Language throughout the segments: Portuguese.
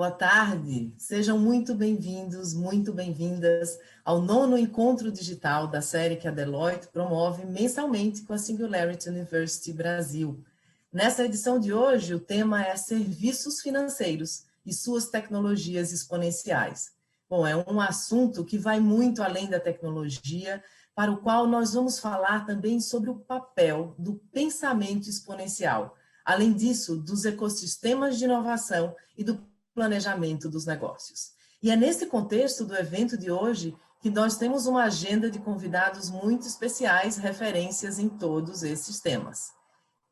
Boa tarde, sejam muito bem-vindos, muito bem-vindas ao 9º Encontro Digital da série que a Deloitte promove mensalmente com a Singularity University Brasil. Nessa edição de hoje, o tema é Serviços Financeiros e suas tecnologias exponenciais. Bom, é um assunto que vai muito além da tecnologia, para o qual nós vamos falar também sobre o papel do pensamento exponencial. Além disso, dos ecossistemas de inovação e do planejamento dos negócios. E é nesse contexto do evento de hoje que nós temos uma agenda de convidados muito especiais, referências em todos esses temas.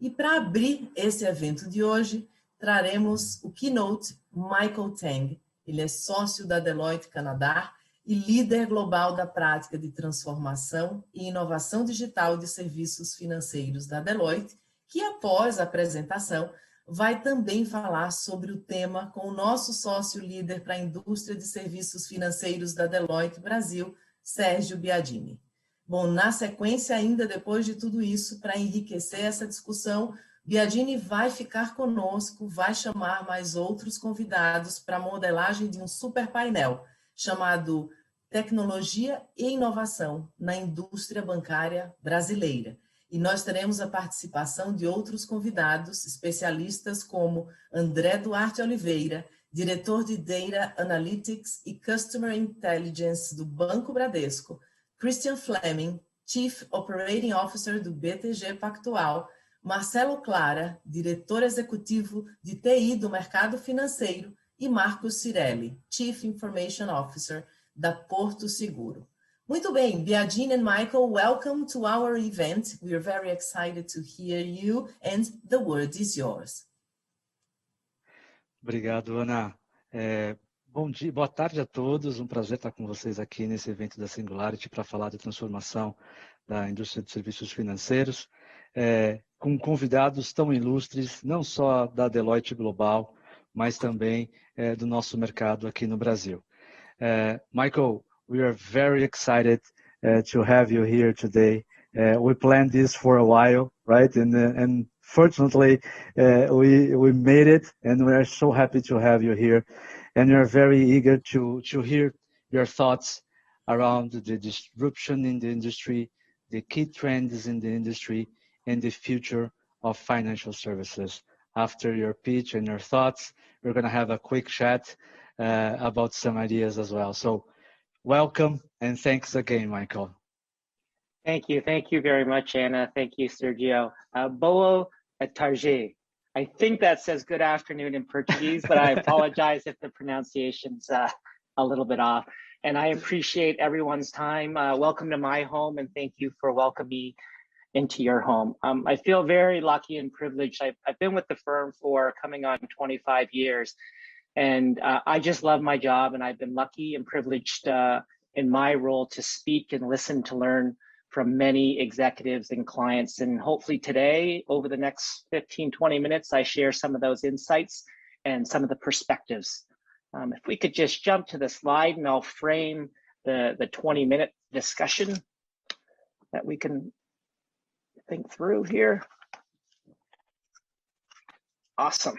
E para abrir esse evento de hoje, traremos o keynote Michael Tang. Ele é sócio da Deloitte Canadá e líder global da prática de transformação e inovação digital de serviços financeiros da Deloitte, que após a apresentação vai também falar sobre o tema com o nosso sócio líder para a indústria de serviços financeiros da Deloitte Brasil, Sérgio Biadini. Bom, na sequência, ainda depois de tudo isso, para enriquecer essa discussão, Biadini vai ficar conosco, vai chamar mais outros convidados para a modelagem de um super painel chamado Tecnologia e Inovação na Indústria Bancária Brasileira. E nós teremos a participação de outros convidados, especialistas como André Duarte Oliveira, diretor de Data Analytics e Customer Intelligence do Banco Bradesco, Christian Fleming, Chief Operating Officer do BTG Pactual, Marcelo Clara, diretor executivo de TI do Mercado Financeiro, e Marcos Cirelli, Chief Information Officer da Porto Seguro. Muito bem, Biadini and Michael, welcome to our event. We are very excited to hear you and the word is yours. Obrigado, Ana. Bom dia, boa tarde a todos. Um prazer estar com vocês aqui nesse evento da Singularity para falar de transformação da indústria de serviços financeiros, com convidados tão ilustres, não só da Deloitte Global, mas também do nosso mercado aqui no Brasil. Michael, we are very excited to have you here today. We planned this for a while, right? And fortunately, we made it, and we are so happy to have you here. And we are very eager to hear your thoughts around the disruption in the industry, the key trends in the industry, and the future of financial services. After your pitch and your thoughts, we're going to have a quick chat about some ideas as well. So welcome, and thanks again, Michael. Thank you very much, Anna. Thank you, Sergio. Boa tarde. I think that says good afternoon in Portuguese, but I apologize if the pronunciation's a little bit off. And I appreciate everyone's time. Welcome to my home, and thank you for welcoming me into your home. I feel very lucky and privileged. I've been with the firm for coming on 25 years, and I just love my job, and I've been lucky and privileged in my role to speak and listen to learn from many executives and clients. And hopefully today, over the next 15, 20 minutes, I share some of those insights and some of the perspectives. If we could just jump to the slide, and I'll frame the 20-minute discussion that we can think through here. Awesome.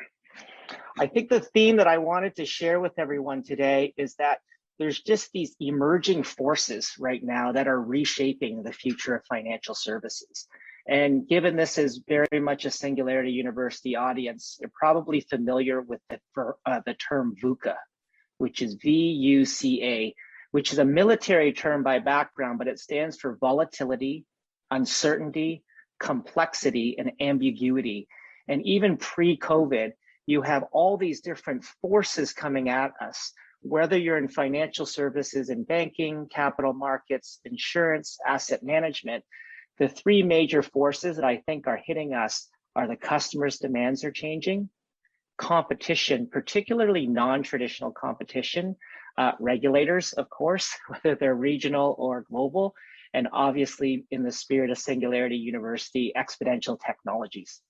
I think the theme that I wanted to share with everyone today is that there's just these emerging forces right now that are reshaping the future of financial services. And given this is very much a Singularity University audience, you're probably familiar with the term VUCA, which is V-U-C-A, which is a military term by background, but it stands for volatility, uncertainty, complexity, and ambiguity. And even pre-COVID, you have all these different forces coming at us, whether you're in financial services and banking, capital markets, insurance, asset management. The three major forces that I think are hitting us are the customers' demands are changing, competition, particularly non-traditional competition, regulators, of course, whether they're regional or global, and obviously in the spirit of Singularity University, exponential technologies.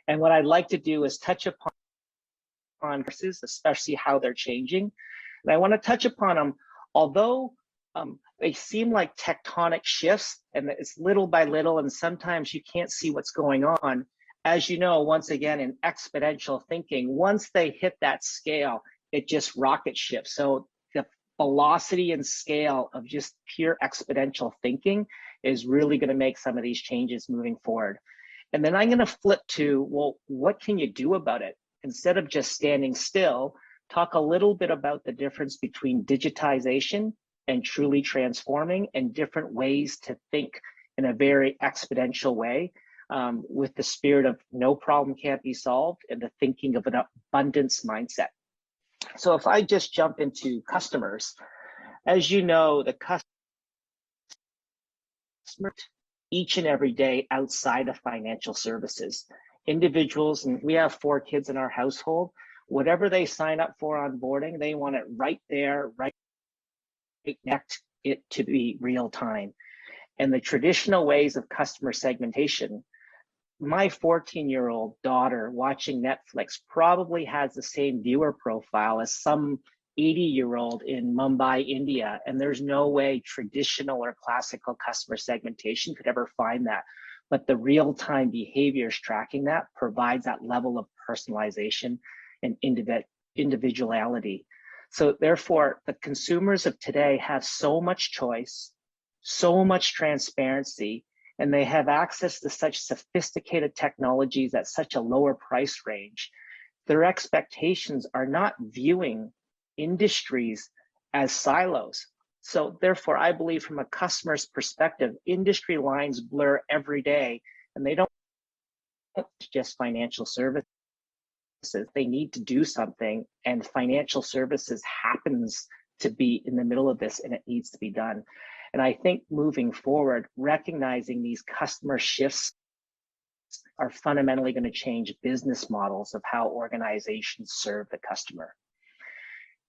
And what I'd like to do is touch upon forces, especially how they're changing. And I want to touch upon them, although they seem like tectonic shifts, and it's little by little, and sometimes you can't see what's going on. as you know, once again, in exponential thinking, once they hit that scale, it just rocket ships. So the velocity and scale of just pure exponential thinking is really going to make some of these changes moving forward. And then I'm going to flip to, well, what can you do about it? Instead of just standing still, talk a little bit about the difference between digitization and truly transforming, and different ways to think in a very exponential way, with the spirit of no problem can't be solved and the thinking of an abundance mindset. So if I just jump into customers, as you know, the customer each and every day outside of financial services, individuals, and we have 4 kids in our household, whatever they sign up for onboarding, they want it right there, right next it to be real time. And the traditional ways of customer segmentation, my 14-year-old daughter watching Netflix probably has the same viewer profile as some 80-year-old in Mumbai, India, and there's no way traditional or classical customer segmentation could ever find that. But the real-time behaviors tracking that provides that level of personalization and individuality. So therefore, the consumers of today have so much choice, so much transparency, and they have access to such sophisticated technologies at such a lower price range. Their expectations are not viewing industries as silos. So therefore, I believe from a customer's perspective, industry lines blur every day, and they don't just financial services. They need to do something, and financial services happens to be in the middle of this, and it needs to be done. And I think moving forward, recognizing these customer shifts are fundamentally going to change business models of how organizations serve the customer.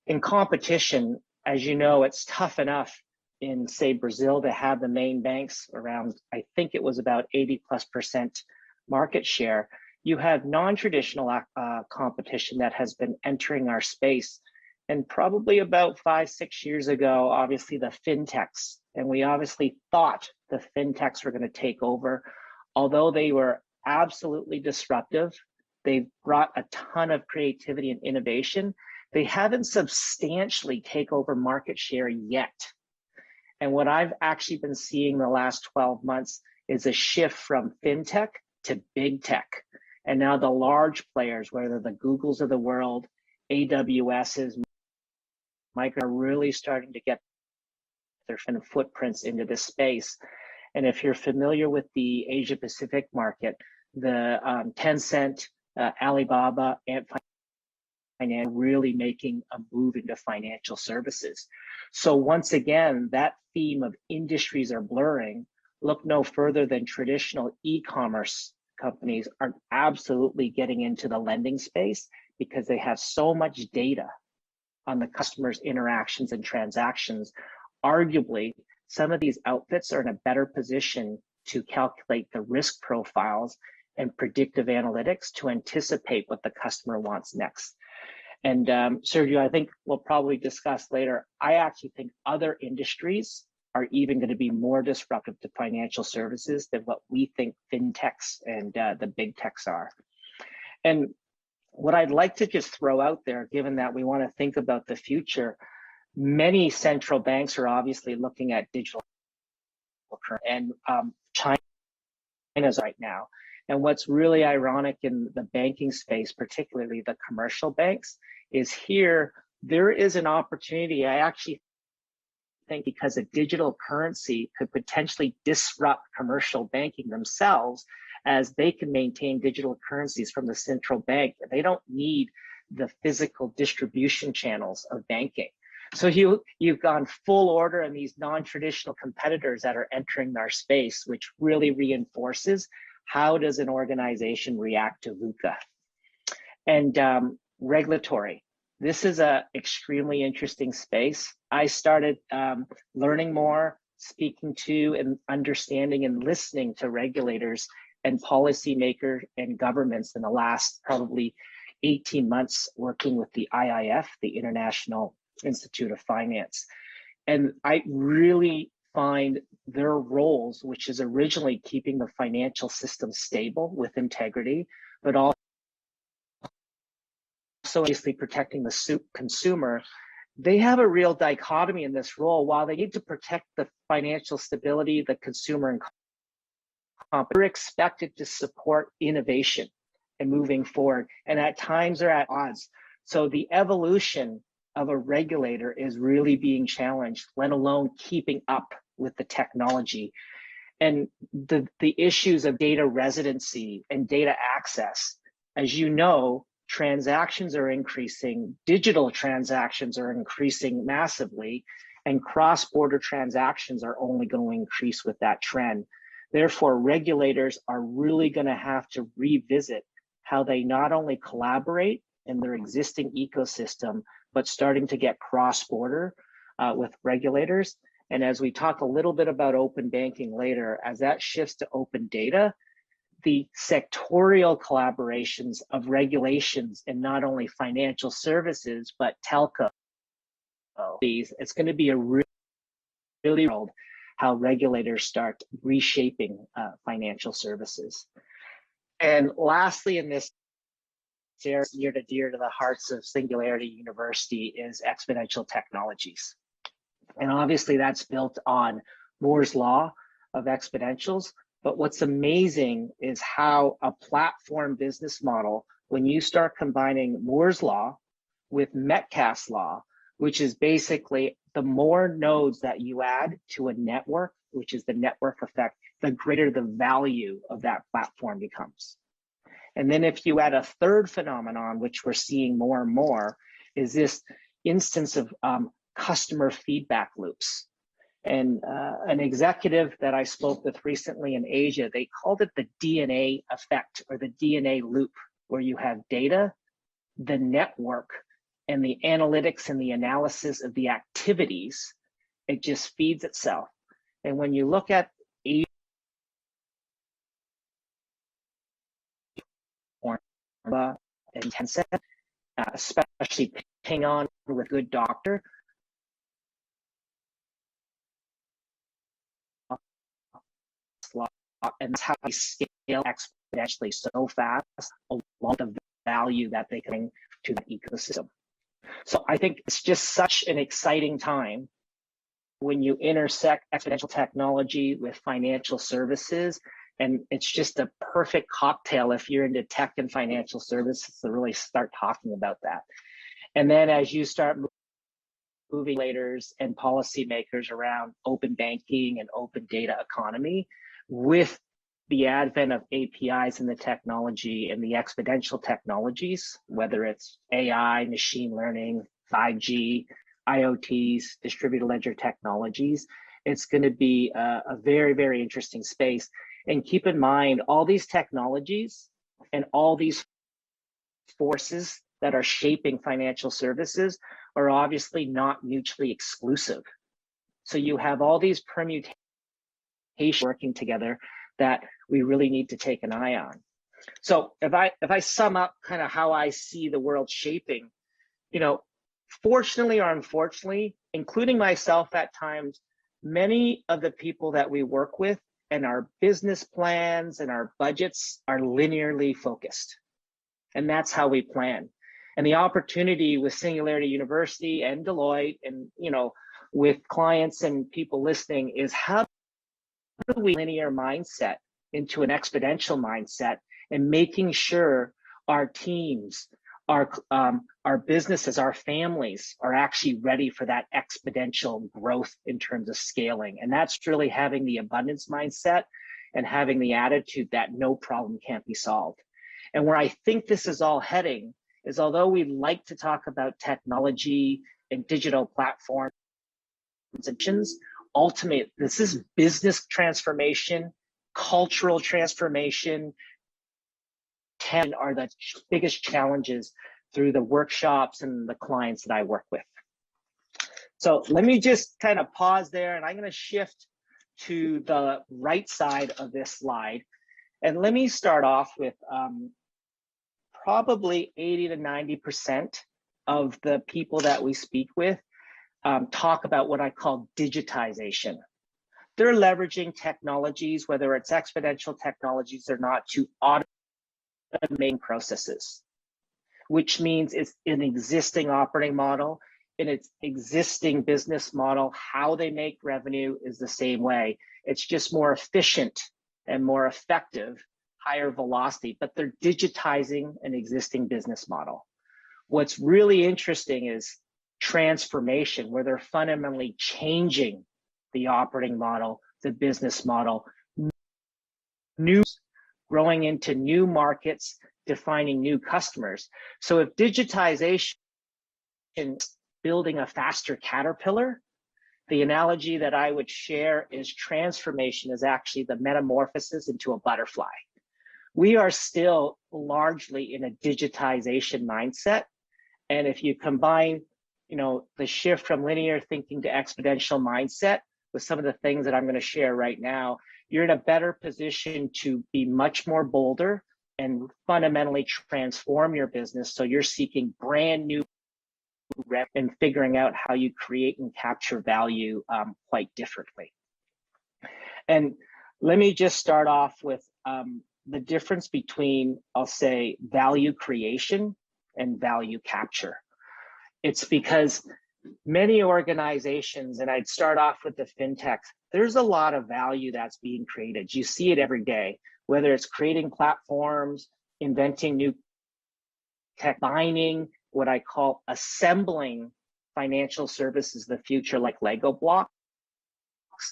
In competition, as you know, it's tough enough in, say, Brazil to have the main banks around, I think it was about 80+% market share. You have non-traditional competition that has been entering our space. And probably about 5-6 years ago, obviously the fintechs, and we obviously thought the fintechs were going to take over. Although they were absolutely disruptive, they've brought a ton of creativity and innovation. They haven't substantially taken over market share yet. And what I've actually been seeing the last 12 months is a shift from fintech to big tech. And now the large players, whether the Googles of the world, AWS's, Microsoft, are really starting to get their footprints into this space. And if you're familiar with the Asia Pacific market, the Tencent, Alibaba, and really making a move into financial services. So once again, that theme of industries are blurring. Look no further than traditional e-commerce companies are absolutely getting into the lending space because they have so much data on the customer's interactions and transactions. Arguably, some of these outfits are in a better position to calculate the risk profiles and predictive analytics to anticipate what the customer wants next. And Sergio, I think we'll probably discuss later, I actually think other industries are even going to be more disruptive to financial services than what we think fintechs and the big techs are. And what I'd like to just throw out there, given that we want to think about the future, many central banks are obviously looking at digital and China's right now. And what's really ironic in the banking space, particularly the commercial banks, is here there is an opportunity. I actually think because a digital currency could potentially disrupt commercial banking themselves, as they can maintain digital currencies from the central bank. They don't need the physical distribution channels of banking. So you've gone full order in these non-traditional competitors that are entering our space, which really reinforces how does an organization react to VUCA. And regulatory. This is an extremely interesting space. I started learning more, speaking to and understanding and listening to regulators and policymakers and governments in the last probably 18 months working with the IIF, the International Institute of Finance. And I really find their roles, which is originally keeping the financial system stable with integrity, but also obviously protecting the consumer. They have a real dichotomy in this role. While they need to protect the financial stability, the consumer, and they're expected to support innovation and moving forward, and at times are at odds. So the evolution of a regulator is really being challenged, let alone keeping up with the technology. And the issues of data residency and data access, as you know, transactions are increasing, digital transactions are increasing massively, and cross-border transactions are only going to increase with that trend. Therefore, regulators are really going to have to revisit how they not only collaborate in their existing ecosystem, but starting to get cross-border with regulators. And as we talk a little bit about open banking later, as that shifts to open data, the sectorial collaborations of regulations in not only financial services, but telco, it's going to be a really world how regulators start reshaping financial services. And lastly, in this area, near to dear to the hearts of Singularity University is exponential technologies. And obviously that's built on Moore's law of exponentials. But what's amazing is how a platform business model, when you start combining Moore's law with Metcalfe's law, which is basically the more nodes that you add to a network, which is the network effect, the greater the value of that platform becomes. And then if you add a third phenomenon, which we're seeing more and more, is this instance of customer feedback loops. And an executive that I spoke with recently in Asia, they called it the DNA effect or the DNA loop, where you have data, the network, and the analytics and the analysis of the activities. It just feeds itself. And when you look at Asia and Tencent, especially Ping On with Good Doctor, and that's how they scale exponentially so fast along the value that they bring to the ecosystem. So I think it's just such an exciting time when you intersect exponential technology with financial services, and it's just a perfect cocktail if you're into tech and financial services to really start talking about that. And then as you start moving regulators and policymakers around open banking and open data economy, with the advent of APIs and the technology and the exponential technologies, whether it's AI, machine learning, 5G, IoTs, distributed ledger technologies, it's going to be a very, very interesting space. And keep in mind, all these technologies and all these forces that are shaping financial services are obviously not mutually exclusive. So you have all these permutations working together that we really need to take an eye on. So if I sum up kind of how I see the world shaping, you know, fortunately or unfortunately, including myself at times, many of the people that we work with and our business plans and our budgets are linearly focused. And that's how we plan. And the opportunity with Singularity University and Deloitte and, you know, with clients and people listening is how do we linear mindset into an exponential mindset, and making sure our teams, our businesses, our families are actually ready for that exponential growth in terms of scaling. And that's really having the abundance mindset and having the attitude that no problem can't be solved. And where I think this is all heading is, although we like to talk about technology and digital platforms, ultimately, this is business transformation, cultural transformation, are the biggest challenges through the workshops and the clients that I work with. So let me just kind of pause there, and I'm going to shift to the right side of this slide. And let me start off with probably 80 to 90% of the people that we speak with talk about what I call digitization. they're leveraging technologies, whether it's exponential technologies or not, to automate processes, which means it's an existing operating model. In its existing business model, how they make revenue is the same way. It's just more efficient and more effective, higher velocity, but they're digitizing an existing business model. What's really interesting is transformation, where they're fundamentally changing the operating model, the business model, growing into new markets, defining new customers. So if digitization is building a faster caterpillar, the analogy that I would share is transformation is actually the metamorphosis into a butterfly. We are still largely in a digitization mindset. And if you combine, the shift from linear thinking to exponential mindset with some of the things that I'm going to share right now, you're in a better position to be much more bolder and fundamentally transform your business. So you're seeking brand new and figuring out how you create and capture value quite differently. And let me just start off with the difference between, I'll say, value creation and value capture. It's because many organizations, and I'd start off with the fintechs, there's a lot of value that's being created. You see it every day, whether it's creating platforms, inventing new tech, mining, what I call assembling financial services of the future, like Lego blocks,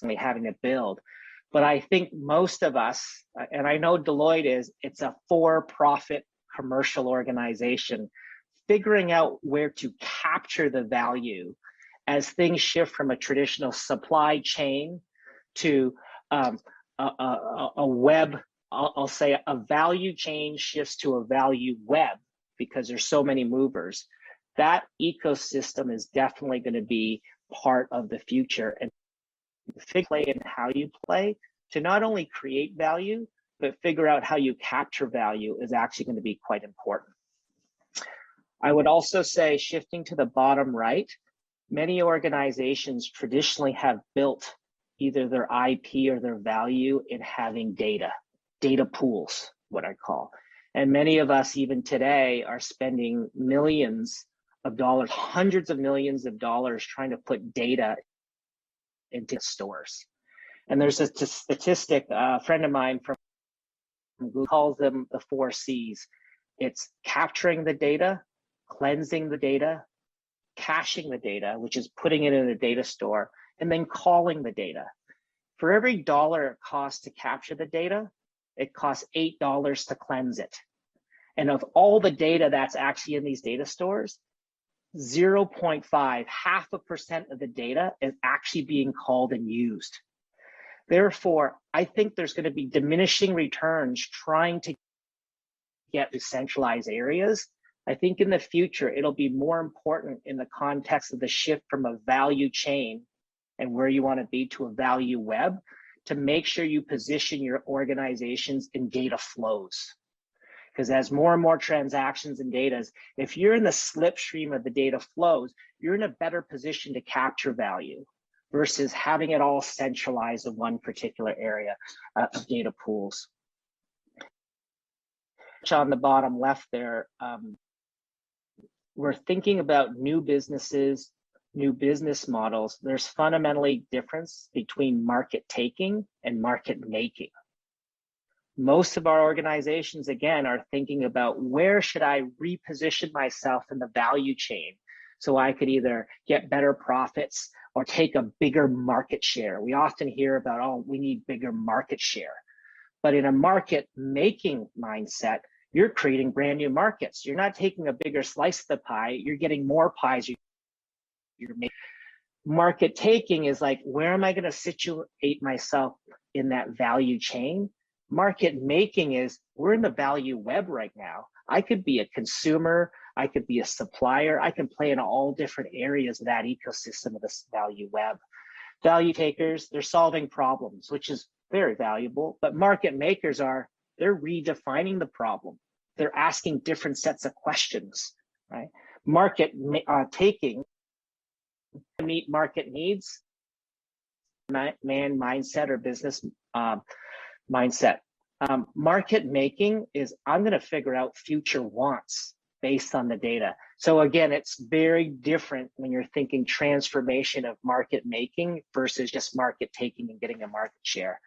and having to build. But I think most of us, and I know Deloitte it's a for-profit commercial organization, figuring out where to capture the value as things shift from a traditional supply chain to a web, I'll say a value chain shifts to a value web, because there's so many movers. That ecosystem is definitely going to be part of the future. And play in how you play to not only create value, but figure out how you capture value is actually going to be quite important. I would also say, shifting to the bottom right, many organizations traditionally have built either their IP or their value in having data pools, what I call. And many of us even today are spending millions of dollars, hundreds of millions of dollars trying to put data into stores. And there's a statistic, a friend of mine from Google calls them the 4 C's. It's capturing the data, cleansing the data, caching the data, which is putting it in a data store, and then calling the data. For every dollar it costs to capture the data, it costs $8 to cleanse it. And of all the data that's actually in these data stores, 0.5, 0.5% of the data is actually being called and used. Therefore, I think there's going to be diminishing returns trying to get to centralized areas. I think in the future, it'll be more important in the context of the shift from a value chain and where you want to be to a value web, to make sure you position your organizations in data flows. Because as more and more transactions and data, if you're in the slipstream of the data flows, you're in a better position to capture value versus having it all centralized in one particular area of data pools. On the bottom left there, we're thinking about new businesses, new business models. There's fundamentally difference between market taking and market making. Most of our organizations, again, are thinking about where should I reposition myself in the value chain so I could either get better profits or take a bigger market share. We often hear about, oh, we need bigger market share. But in a market making mindset, you're creating brand new markets. You're not taking a bigger slice of the pie, you're getting more pies. You're making. Market taking is like, where am I going to situate myself in that value chain? Market making is, we're in the value web right now. I could be a consumer, I could be a supplier, I can play in all different areas of that ecosystem of this value web. Value takers, they're solving problems, which is very valuable, but market makers they're redefining the problem. They're asking different sets of questions, right? Market taking, meet market needs, mindset or business mindset. Market making is I'm going to figure out future wants based on the data. So again, it's very different when you're thinking transformation of market making versus just market taking and getting a market share.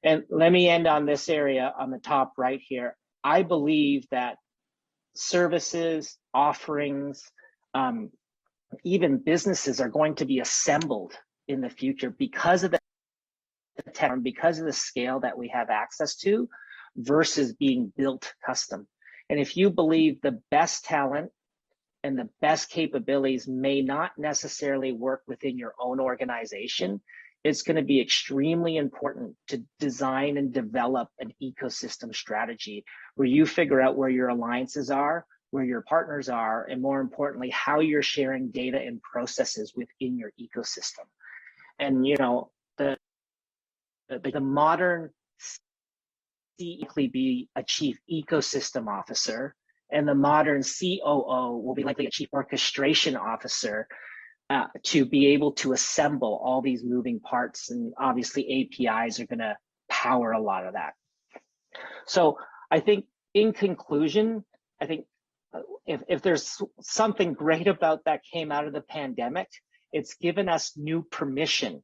And let me end on this area on the top right here. I believe that services, offerings, even businesses are going to be assembled in the future because of the tech, because of the scale that we have access to versus being built custom. And if you believe the best talent and the best capabilities may not necessarily work within your own organization, it's going to be extremely important to design and develop an ecosystem strategy where you figure out where your alliances are, where your partners are, and more importantly, how you're sharing data and processes within your ecosystem. And, you know, the modern CEO be a chief ecosystem officer, and the modern COO will be likely a chief orchestration officer to be able to assemble all these moving parts. And obviously APIs are going to power a lot of that. So I think in conclusion, I think if there's something great about that came out of the pandemic, it's given us new permission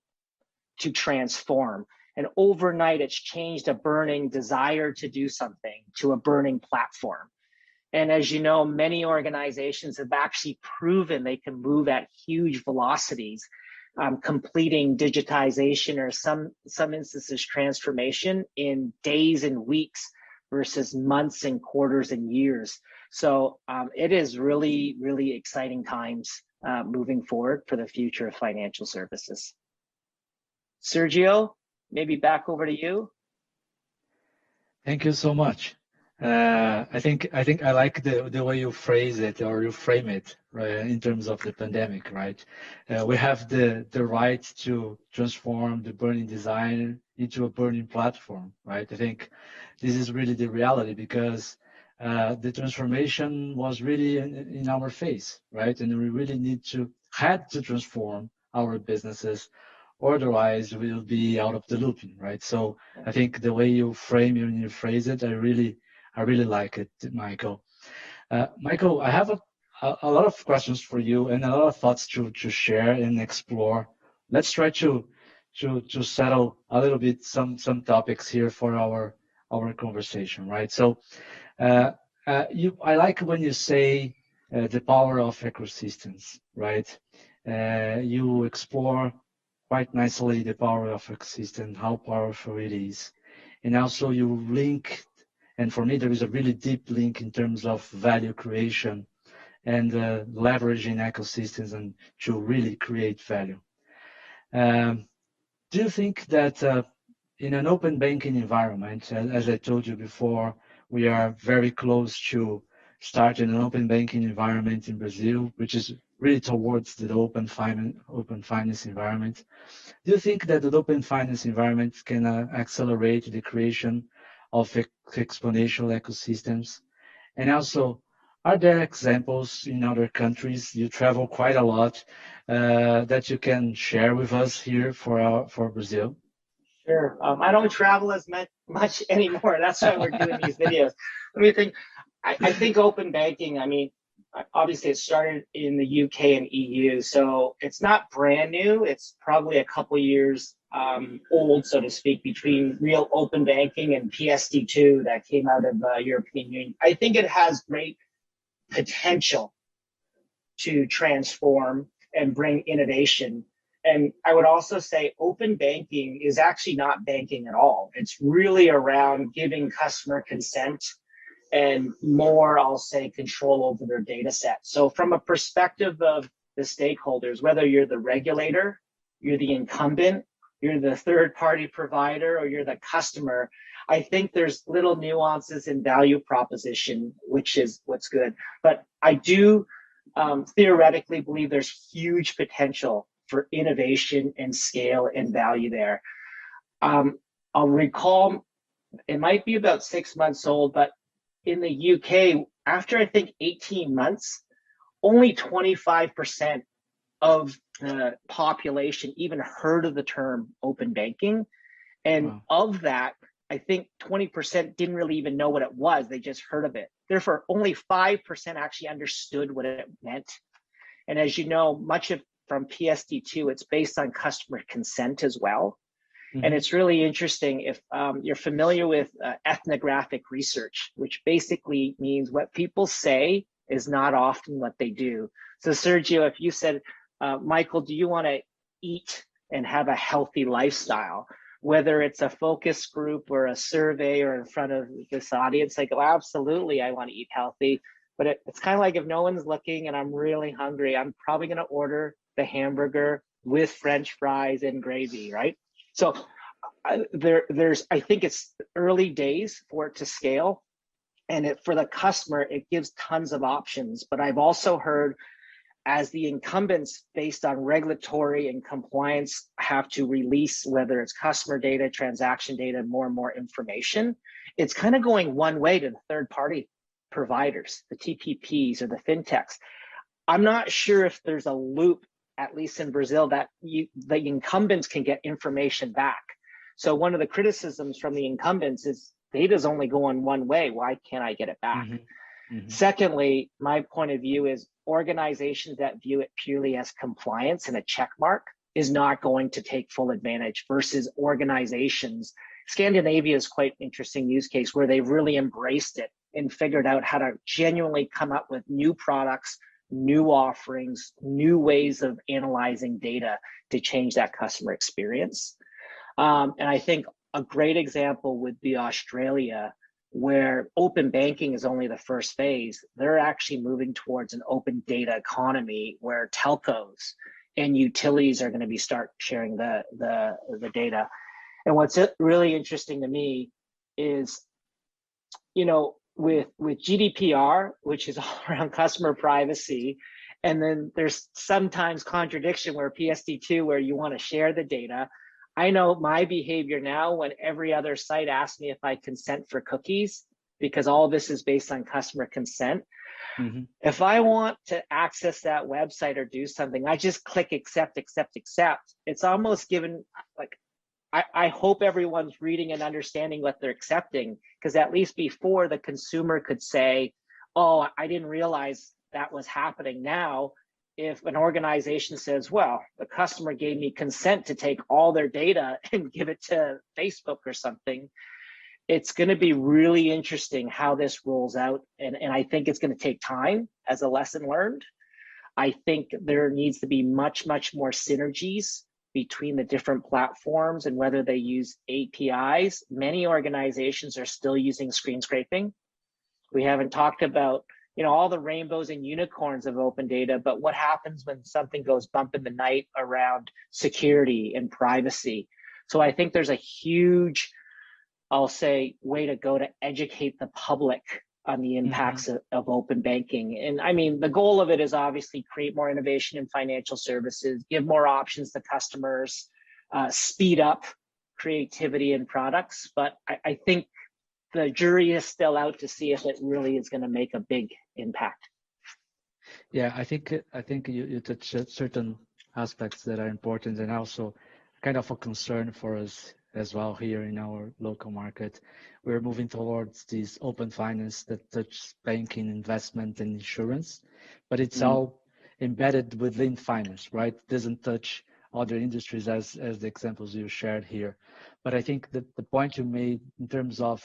to transform. And overnight, it's changed a burning desire to do something to a burning platform. And as you know, many organizations have actually proven they can move at huge velocities, completing digitization or some instances transformation in days and weeks versus months and quarters and years. So it is really, really exciting times moving forward for the future of financial services. Sergio, maybe back over to you. Thank you so much. I think I like the way you phrase it or you frame it, right, in terms of the pandemic, right? We have the right to transform the burning design into a burning platform, right? I think this is really the reality because the transformation was really in our face, right? And we really had to transform our businesses, otherwise we'll be out of the loop, right? So I think the way you frame it and you phrase it, I really like it, Michael. Michael, I have a lot of questions for you and a lot of thoughts to share and explore. Let's try to settle a little bit some topics here for our conversation, right? So I like when you say the power of ecosystems, right? You explore quite nicely the power of ecosystem, how powerful it is, and also you link. And for me, there is a really deep link in terms of value creation and leveraging ecosystems and to really create value. Do you think that in an open banking environment, as I told you before, we are very close to starting an open banking environment in Brazil, which is really towards the open finance environment. Do you think that the open finance environment can accelerate the creation of exponential ecosystems? And also, are there examples in other countries? You travel quite a lot that you can share with us here for Brazil? Sure. I don't travel as much anymore. That's why we're doing these videos. Let me think. I think open banking, I mean, obviously it started in the UK and EU, so it's not brand new. It's probably a couple years old, so to speak, between real open banking and PSD2 that came out of European Union. I think it has great potential to transform and bring innovation. And I would also say open banking is actually not banking at all. It's really around giving customer consent and more, I'll say, control over their data set. So from a perspective of the stakeholders, whether you're the regulator, you're the incumbent, you're the third-party provider, or you're the customer, I think there's little nuances in value proposition, which is what's good. But I do theoretically believe there's huge potential for innovation and scale and value there. I'll recall, it might be about 6 months old, but in the UK, after I think 18 months, only 25% of population even heard of the term open banking. And Wow. of that, I think 20% didn't really even know what it was. They just heard of it. Therefore, only 5% actually understood what it meant. And as you know, much of from PSD2, it's based on customer consent as well. Mm-hmm. And it's really interesting if you're familiar with ethnographic research, which basically means what people say is not often what they do. So Sergio, if you said, Michael, do you want to eat and have a healthy lifestyle? Whether it's a focus group or a survey or in front of this audience, like, oh, absolutely, I want to eat healthy. But it's kind of like if no one's looking and I'm really hungry, I'm probably going to order the hamburger with French fries and gravy, right? So there's, I think it's early days for it to scale. And for the customer, it gives tons of options. But I've also heard as the incumbents based on regulatory and compliance have to release, whether it's customer data, transaction data, more and more information, it's kind of going one way to the third-party providers, the TPPs or the fintechs. I'm not sure if there's a loop, at least in Brazil, that the incumbents can get information back. So one of the criticisms from the incumbents is data's only going one way. Why can't I get it back? Mm-hmm. Mm-hmm. Secondly, my point of view is organizations that view it purely as compliance and a check mark is not going to take full advantage versus organizations. Scandinavia is quite an interesting use case where they've really embraced it and figured out how to genuinely come up with new products, new offerings, new ways of analyzing data to change that customer experience. And I think a great example would be Australia, where open banking is only the first phase. They're actually moving towards an open data economy where telcos and utilities are going to be start sharing the data. And what's really interesting to me is, you know, with GDPR, which is all around customer privacy, and then there's sometimes contradiction where PSD2, where you want to share the data. I know my behavior now when every other site asks me if I consent for cookies, because all this is based on customer consent. Mm-hmm. If I want to access that website or do something, I just click accept, accept, accept. It's almost given, like, I hope everyone's reading and understanding what they're accepting, because at least before the consumer could say, oh, I didn't realize that was happening. Now, if an organization says, well, the customer gave me consent to take all their data and give it to Facebook or something, it's going to be really interesting how this rolls out. And I think it's going to take time as a lesson learned. I think there needs to be much, much more synergies between the different platforms and whether they use APIs. Many organizations are still using screen scraping. We haven't talked about, you know, all the rainbows and unicorns of open data, but what happens when something goes bump in the night around security and privacy? So I think there's a huge, I'll say, way to go to educate the public on the impacts of open banking. And I mean, the goal of it is obviously create more innovation in financial services, give more options to customers, speed up creativity in products. But I think the jury is still out to see if it really is going to make a big impact. Yeah, I think you touched certain aspects that are important and also kind of a concern for us as well here in our local market. We're moving towards this open finance that touches banking, investment, and insurance, but it's all embedded within finance, right? It doesn't touch other industries as the examples you shared here. But I think that the point you made in terms of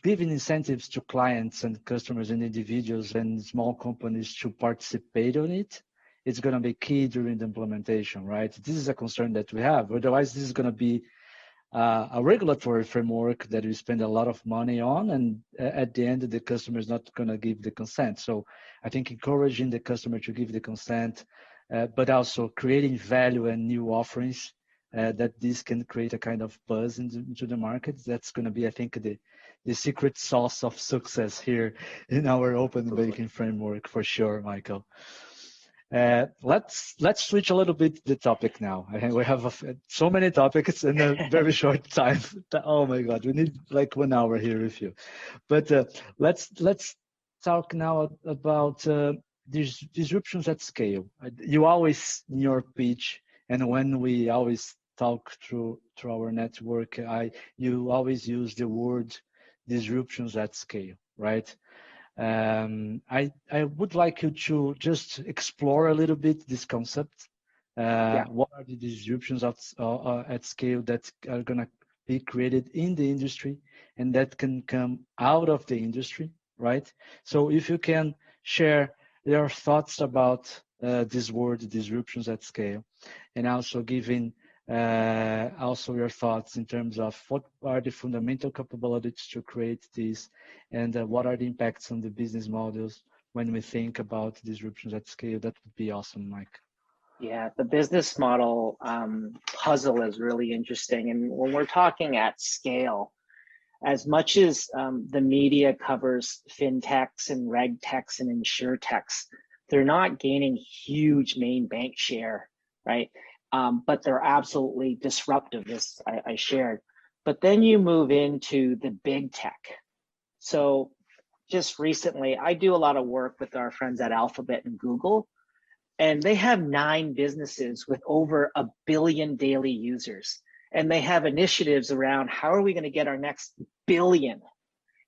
giving incentives to clients and customers and individuals and small companies to participate on it, it's going to be key during the implementation, right? This is a concern that we have. Otherwise, this is going to be a regulatory framework that we spend a lot of money on, and at the end, the customer is not going to give the consent. So I think encouraging the customer to give the consent, but also creating value and new offerings that this can create a kind of buzz into the market. That's going to be, I think, the secret sauce of success here in our open banking framework for sure, Michael. Let's switch a little bit the topic now. We have so many topics in a very short time. Oh my God, we need like 1 hour here with you. But let's talk now about the disruptions at scale. You always, in your pitch, and when we always talk through our network, you always use the word disruptions at scale, right? I would like you to just explore a little bit this concept. What are the disruptions at scale that are going to be created in the industry and that can come out of the industry, right? So if you can share your thoughts about this word, disruptions at scale, and also giving also your thoughts in terms of what are the fundamental capabilities to create this, and what are the impacts on the business models when we think about disruptions at scale. That would be awesome, Mike. Yeah, the business model puzzle is really interesting. And when we're talking at scale, as much as the media covers fintechs and regtechs and insurtechs, they're not gaining huge main bank share, right? But they're absolutely disruptive, as I shared. But then you move into the big tech. So just recently, I do a lot of work with our friends at Alphabet and Google, and they have 9 businesses with over 1 billion daily users. And they have initiatives around how are we going to get our next billion?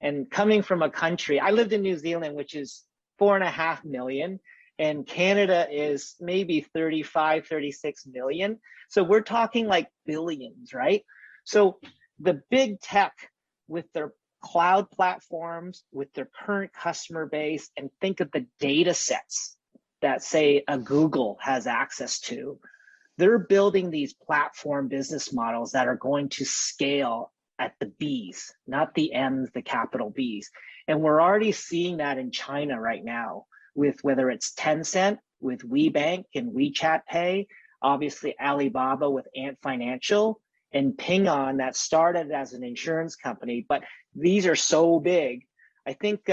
And coming from a country, I lived in New Zealand, which is 4.5 million, and Canada is maybe 35, 36 million. So we're talking like billions, right? So the big tech with their cloud platforms, with their current customer base, and think of the data sets that, say, a Google has access to, they're building these platform business models that are going to scale at the B's, not the M's, the capital B's. And we're already seeing that in China right now, with whether it's Tencent, with WeBank and WeChat Pay, obviously Alibaba with Ant Financial, and Ping An that started as an insurance company, but these are so big. I think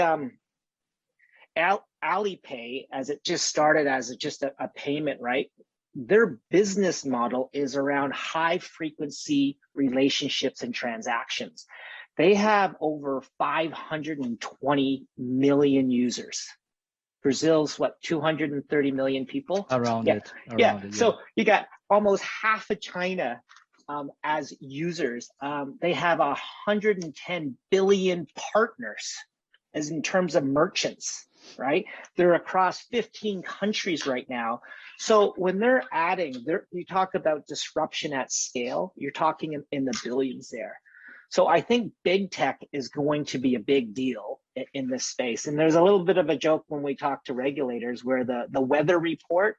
Alipay, as it just started as just a payment, right? Their business model is around high frequency relationships and transactions. They have over 520 million users. Brazil's what, 230 million people? Around it. So you got almost half of China as users. They have 110 billion partners as in terms of merchants, right? They're across 15 countries right now. So when they're adding, you talk about disruption at scale, you're talking in the billions there. So I think big tech is going to be a big deal in this space. And there's a little bit of a joke when we talk to regulators where the weather report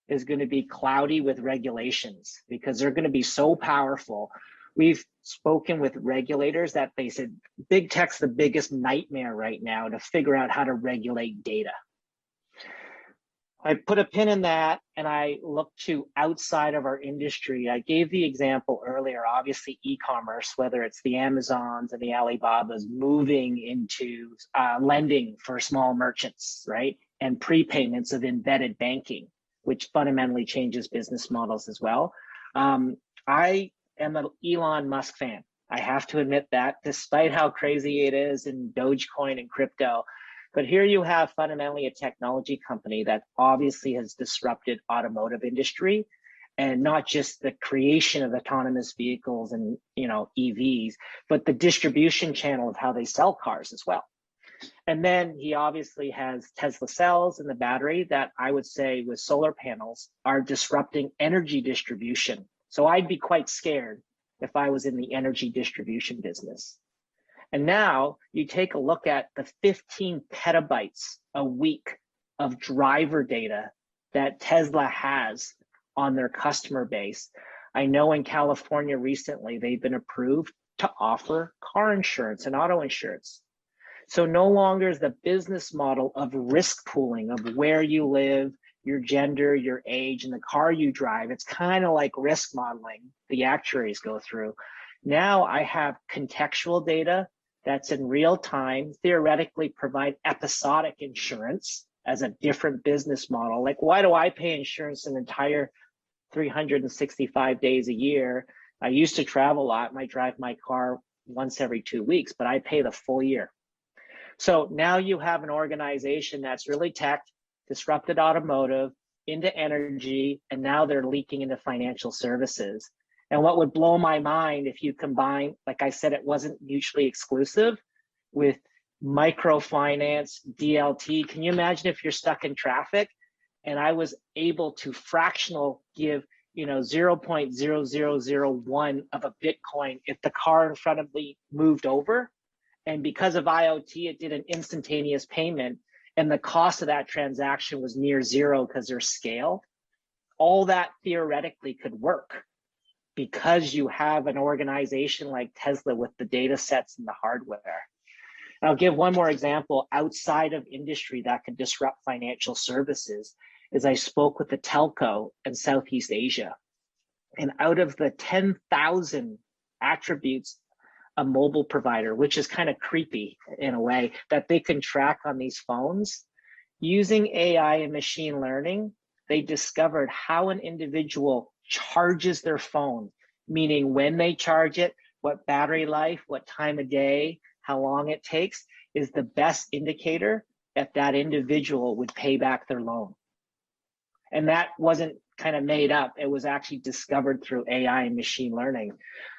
is going to be cloudy with regulations because they're going to be so powerful. We've spoken with regulators that they said big tech's the biggest nightmare right now to figure out how to regulate data. I put a pin in that and I look to outside of our industry. I gave the example earlier, obviously e-commerce, whether it's the Amazons and the Alibabas moving into lending for small merchants, right? And prepayments of embedded banking, which fundamentally changes business models as well. I am an Elon Musk fan. I have to admit that, despite how crazy it is in Dogecoin and crypto. But here you have fundamentally a technology company that obviously has disrupted automotive industry, and not just the creation of autonomous vehicles and EVs, but the distribution channel of how they sell cars as well. And then he obviously has Tesla cells in the battery that I would say with solar panels are disrupting energy distribution. So I'd be quite scared if I was in the energy distribution business. And now you take a look at the 15 petabytes a week of driver data that Tesla has on their customer base. I know in California recently, they've been approved to offer car insurance and auto insurance. So no longer is the business model of risk pooling of where you live, your gender, your age, and the car you drive. It's kind of like risk modeling the actuaries go through. Now I have contextual data that's in real time, theoretically provide episodic insurance as a different business model. Like, why do I pay insurance an entire 365 days a year? I used to travel a lot. I drive my car once every 2 weeks, but I pay the full year. So now you have an organization that's really tech. disrupted automotive, into energy, and now they're leaking into financial services. And what would blow my mind if you combine, like I said, it wasn't mutually exclusive with microfinance, DLT. Can you imagine if you're stuck in traffic and I was able to fractional give 0.0001 of a Bitcoin if the car in front of me moved over? And because of IoT, it did an instantaneous payment, and the cost of that transaction was near zero because there's scale. All that theoretically could work because you have an organization like Tesla with the data sets and the hardware. And I'll give one more example outside of industry that could disrupt financial services. Is I spoke with the telco in Southeast Asia, and out of the 10,000 attributes a mobile provider, which is kind of creepy in a way, that they can track on these phones, using AI and machine learning, they discovered how an individual charges their phone, meaning when they charge it, what battery life, what time of day, how long it takes, is the best indicator that that individual would pay back their loan. And that wasn't kind of made up. It was actually discovered through AI and machine learning.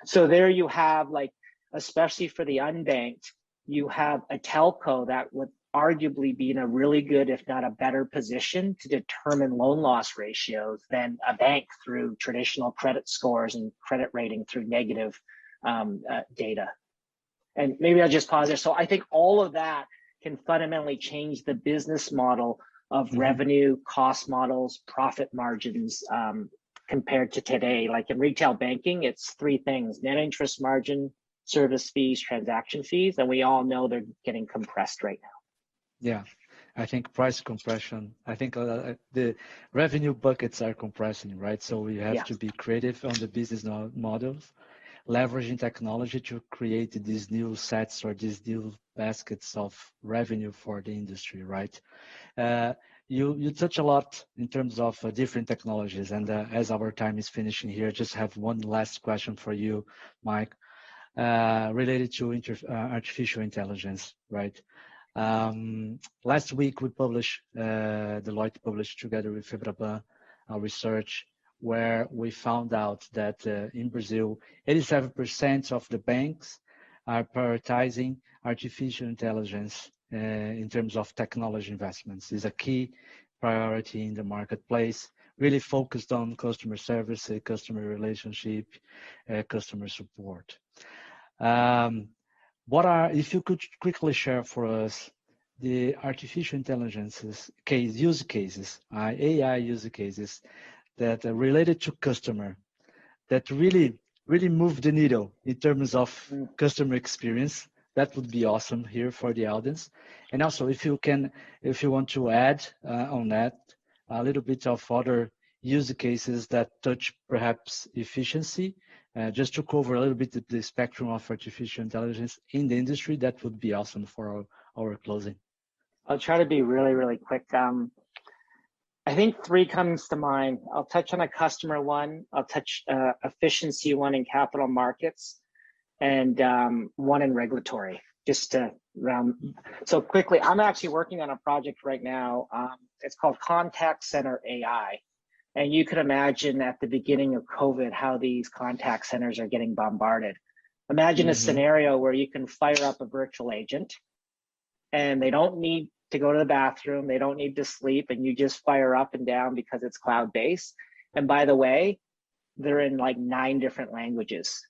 So there you have, like, especially for the unbanked, you have a telco that would arguably be in a really good, if not a better position to determine loan loss ratios than a bank through traditional credit scores and credit rating through negative data. And maybe I'll just pause there. So I think all of that can fundamentally change the business model of revenue, cost models, profit margins compared to today. Like in retail banking, it's three things: net interest margin, service fees, transaction fees, and we all know they're getting compressed right now. Yeah, I think price compression, I think the revenue buckets are compressing, right? So we have to be creative on the business models, leveraging technology to create these new sets or these new baskets of revenue for the industry, right? You touch a lot in terms of different technologies, and as our time is finishing here, just have one last question for you, Mike, related to artificial intelligence, right? Last week we published, Deloitte published together with Febraban our research, where we found out that in Brazil, 87% of the banks are prioritizing artificial intelligence in terms of technology investments. Is a key priority in the marketplace, really focused on customer service, customer relationship, customer support. If you could quickly share for us the artificial intelligence use cases, AI use cases that are related to customer, that really move the needle in terms of customer experience. That would be awesome here for the audience. And also, if you want to add on that a little bit of other use cases that touch perhaps efficiency, just to cover a little bit the spectrum of artificial intelligence in the industry, that would be awesome for our closing. I'll try to be really, really quick. I think three comes to mind. I'll touch on a customer one, I'll touch efficiency one in capital markets, and one in regulatory, just to round. So quickly, I'm actually working on a project right now. It's called Contact Center AI. And you could imagine at the beginning of COVID, how these contact centers are getting bombarded. Imagine a scenario where you can fire up a virtual agent and they don't need to go to the bathroom, they don't need to sleep, and you just fire up and down because it's cloud-based. And by the way, they're in like 9 different languages.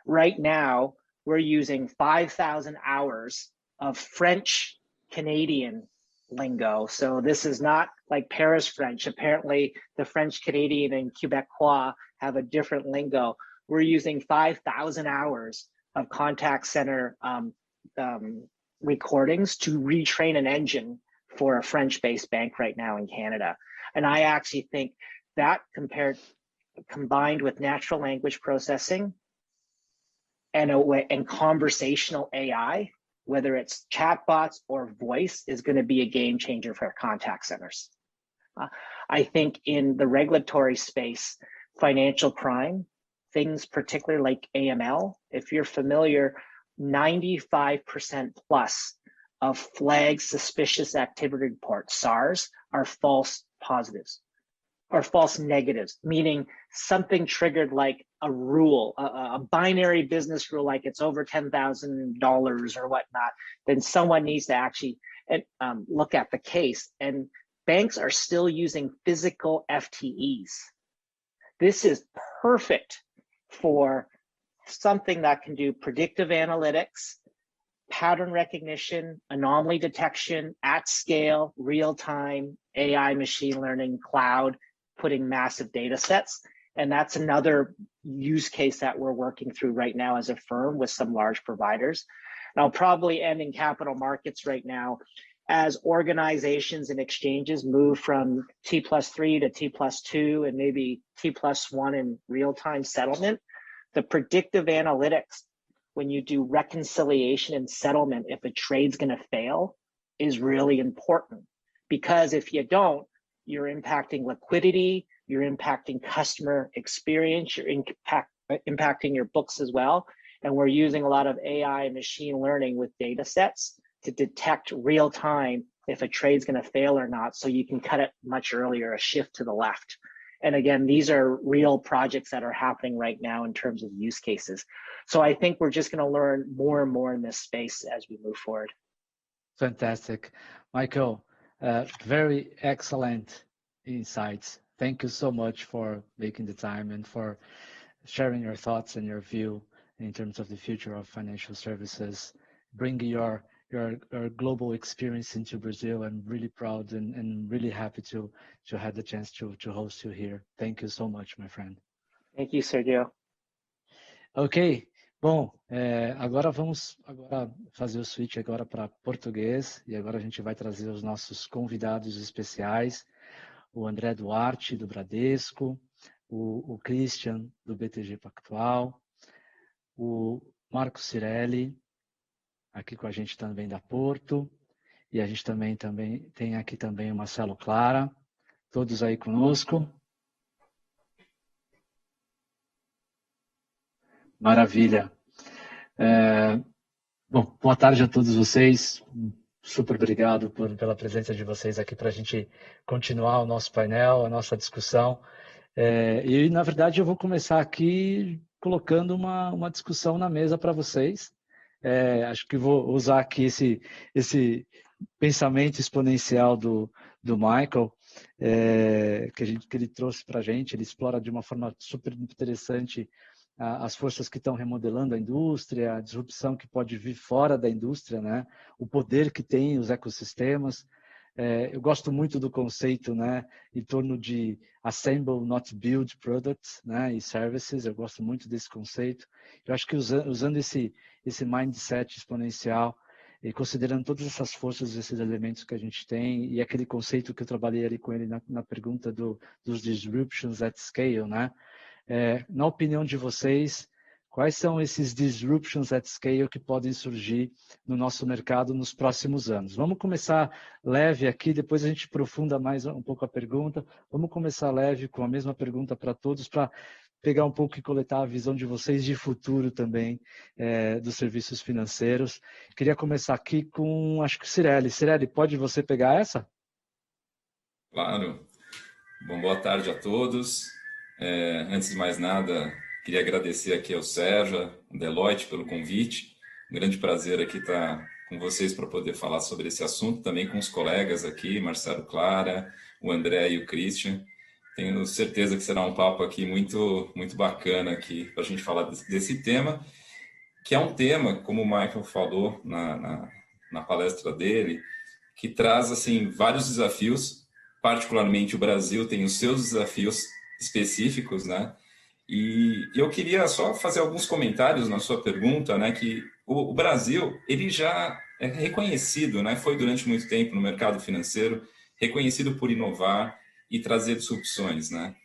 Right now, we're using 5,000 hours of French Canadian lingo. So this is not like Paris French. Apparently, the French Canadian and Quebecois have a different lingo. We're using 5,000 hours of contact center recordings to retrain an engine for a French-based bank right now in Canada. And I actually think that combined with natural language processing and conversational AI, whether it's chatbots or voice, is going to be a game changer for contact centers. I think in the regulatory space, financial crime, things particularly like AML, if you're familiar, 95% plus of flag suspicious activity reports, SARS, are false positives or false negatives, meaning something triggered like a rule, a binary business rule, like it's over $10,000 or whatnot, then someone needs to actually look at the case. And banks are still using physical FTEs. This is perfect for something that can do predictive analytics, pattern recognition, anomaly detection at scale, real time, AI, machine learning, cloud, putting massive data sets. And that's another use case that we're working through right now as a firm with some large providers. And I'll probably end in capital markets right now. As organizations and exchanges move from T+3 to T+2 and maybe T+1 in real-time settlement, the predictive analytics, when you do reconciliation and settlement, if a trade's going to fail, is really important. Because if you don't, you're impacting liquidity, you're impacting customer experience, you're impacting your books as well. And we're using a lot of AI and machine learning with data sets to detect real time if a trade's going to fail or not, so you can cut it much earlier, a shift to the left. And again, these are real projects that are happening right now in terms of use cases. So I think we're just going to learn more and more in this space as we move forward. Fantastic. Michael, very excellent insights. Thank you so much for making the time and for sharing your thoughts and your view in terms of the future of financial services, bringing your global experience into Brazil. I'm really proud and really happy to have the chance to host you here. Thank you so much, my friend. Thank you, Sergio. Ok, bom, agora vamos fazer o switch agora para português e agora a gente vai trazer os nossos convidados especiais, o André Duarte, do Bradesco, o Christian, do BTG Pactual, o Marco Cirelli, aqui com a gente também da Porto, e a gente também tem aqui também o Marcelo Clara, todos aí conosco. Maravilha. Bom, boa tarde a todos vocês, super obrigado pela presença de vocês aqui para a gente continuar o nosso painel, a nossa discussão. E, na verdade, eu vou começar aqui colocando uma discussão na mesa para vocês. Acho que vou usar aqui esse pensamento exponencial do Michael, que ele trouxe para a gente. Ele explora de uma forma super interessante as forças que estão remodelando a indústria, a disrupção que pode vir fora da indústria, né? O poder que tem os ecossistemas. Eu gosto muito do conceito, né, em torno de assemble, not build products, né, e services. Eu gosto muito desse conceito. Eu acho que usando esse mindset exponencial e considerando todas essas forças, esses elementos que a gente tem e aquele conceito que eu trabalhei ali com ele na pergunta dos disruptions at scale, né? Na opinião de vocês, quais são esses disruptions at scale que podem surgir no nosso mercado nos próximos anos? Vamos começar leve aqui, depois a gente aprofunda mais um pouco a pergunta. Vamos começar leve com a mesma pergunta para todos, para pegar um pouco e coletar a visão de vocês de futuro também dos serviços financeiros. Queria começar aqui com, acho que Cirelli. Cirelli, pode você pegar essa? Claro. Bom, boa tarde a todos. Antes de mais nada, queria agradecer aqui ao Sérgio, ao Deloitte pelo convite. Um grande prazer aqui estar com vocês para poder falar sobre esse assunto, também com os colegas aqui, Marcelo Clara, o André e o Christian. Tenho certeza que será um papo aqui muito, muito bacana aqui para a gente falar desse tema, que é um tema, como o Michael falou na palestra dele, que traz assim vários desafios. Particularmente o Brasil tem os seus desafios específicos, né? E eu queria só fazer alguns comentários na sua pergunta, né? Que o Brasil, ele já é reconhecido, né? Foi durante muito tempo no mercado financeiro, reconhecido por inovar e trazer disrupções, né?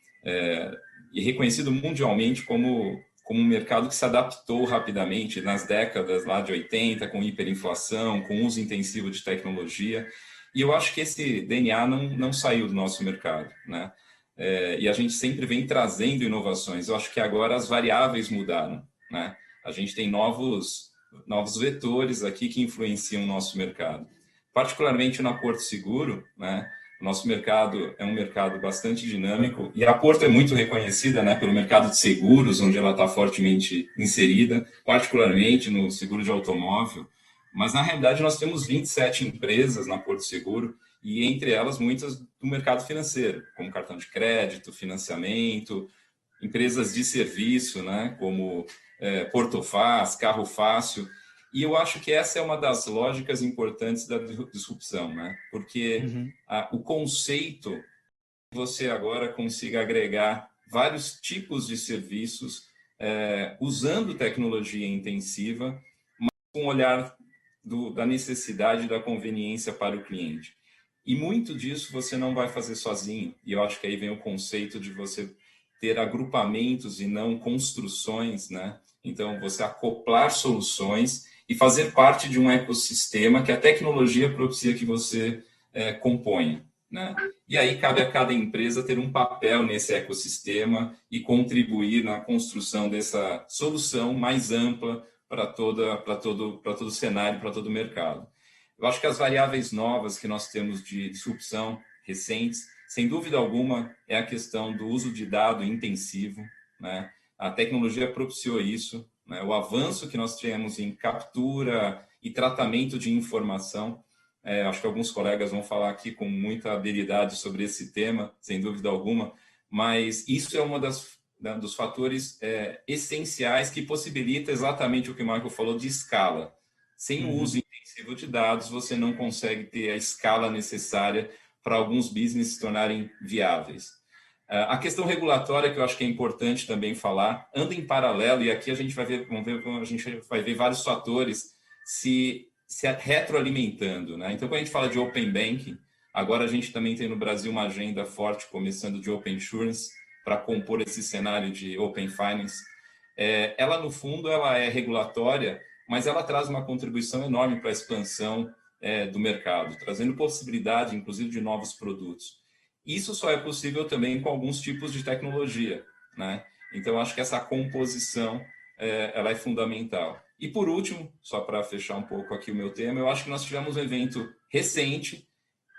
E reconhecido mundialmente como um mercado que se adaptou rapidamente nas décadas lá de 80, com hiperinflação, com uso intensivo de tecnologia. E eu acho que esse DNA não saiu do nosso mercado, né? E a gente sempre vem trazendo inovações. Eu acho que agora as variáveis mudaram, né? A gente tem novos novos vetores aqui que influenciam o nosso mercado. Particularmente na Porto Seguro, né? O nosso mercado é um mercado bastante dinâmico e a Porto é muito reconhecida, né, pelo mercado de seguros, onde ela está fortemente inserida, particularmente no seguro de automóvel. Mas, na realidade, nós temos 27 empresas na Porto Seguro e, entre elas, muitas do mercado financeiro, como cartão de crédito, financiamento, empresas de serviço, né, como Porto Fácil, Carro Fácil. E eu acho que essa é uma das lógicas importantes da disrupção, né? Porque o conceito, você agora consiga agregar vários tipos de serviços usando tecnologia intensiva, mas com o olhar da necessidade e da conveniência para o cliente. E muito disso você não vai fazer sozinho. E eu acho que aí vem o conceito de você ter agrupamentos e não construções, né? Então, você acoplar soluções e fazer parte de um ecossistema que a tecnologia propicia que você componha, né? E aí cabe a cada empresa ter um papel nesse ecossistema e contribuir na construção dessa solução mais ampla para todo o cenário, para todo o mercado. Eu acho que as variáveis novas que nós temos de disrupção recentes, sem dúvida alguma, é a questão do uso de dado intensivo, né? A tecnologia propiciou isso, né? O avanço que nós tivemos em captura e tratamento de informação, acho que alguns colegas vão falar aqui com muita habilidade sobre esse tema, sem dúvida alguma, mas isso é uma dos fatores essenciais que possibilita exatamente o que o Michael falou de escala. Sem o uso intensivo de dados, você não consegue ter a escala necessária para alguns business se tornarem viáveis. A questão regulatória, que eu acho que é importante também falar, anda em paralelo, e aqui a gente vai ver vários fatores se retroalimentando, né? Então, quando a gente fala de Open Banking, agora a gente também tem no Brasil uma agenda forte, começando de Open Insurance, para compor esse cenário de Open Finance. Ela, no fundo, ela é regulatória, mas ela traz uma contribuição enorme para a expansão do mercado, trazendo possibilidade, inclusive, de novos produtos. Isso só é possível também com alguns tipos de tecnologia, né? Então, acho que essa composição ela é fundamental. E, por último, só para fechar um pouco aqui o meu tema, eu acho que nós tivemos um evento recente,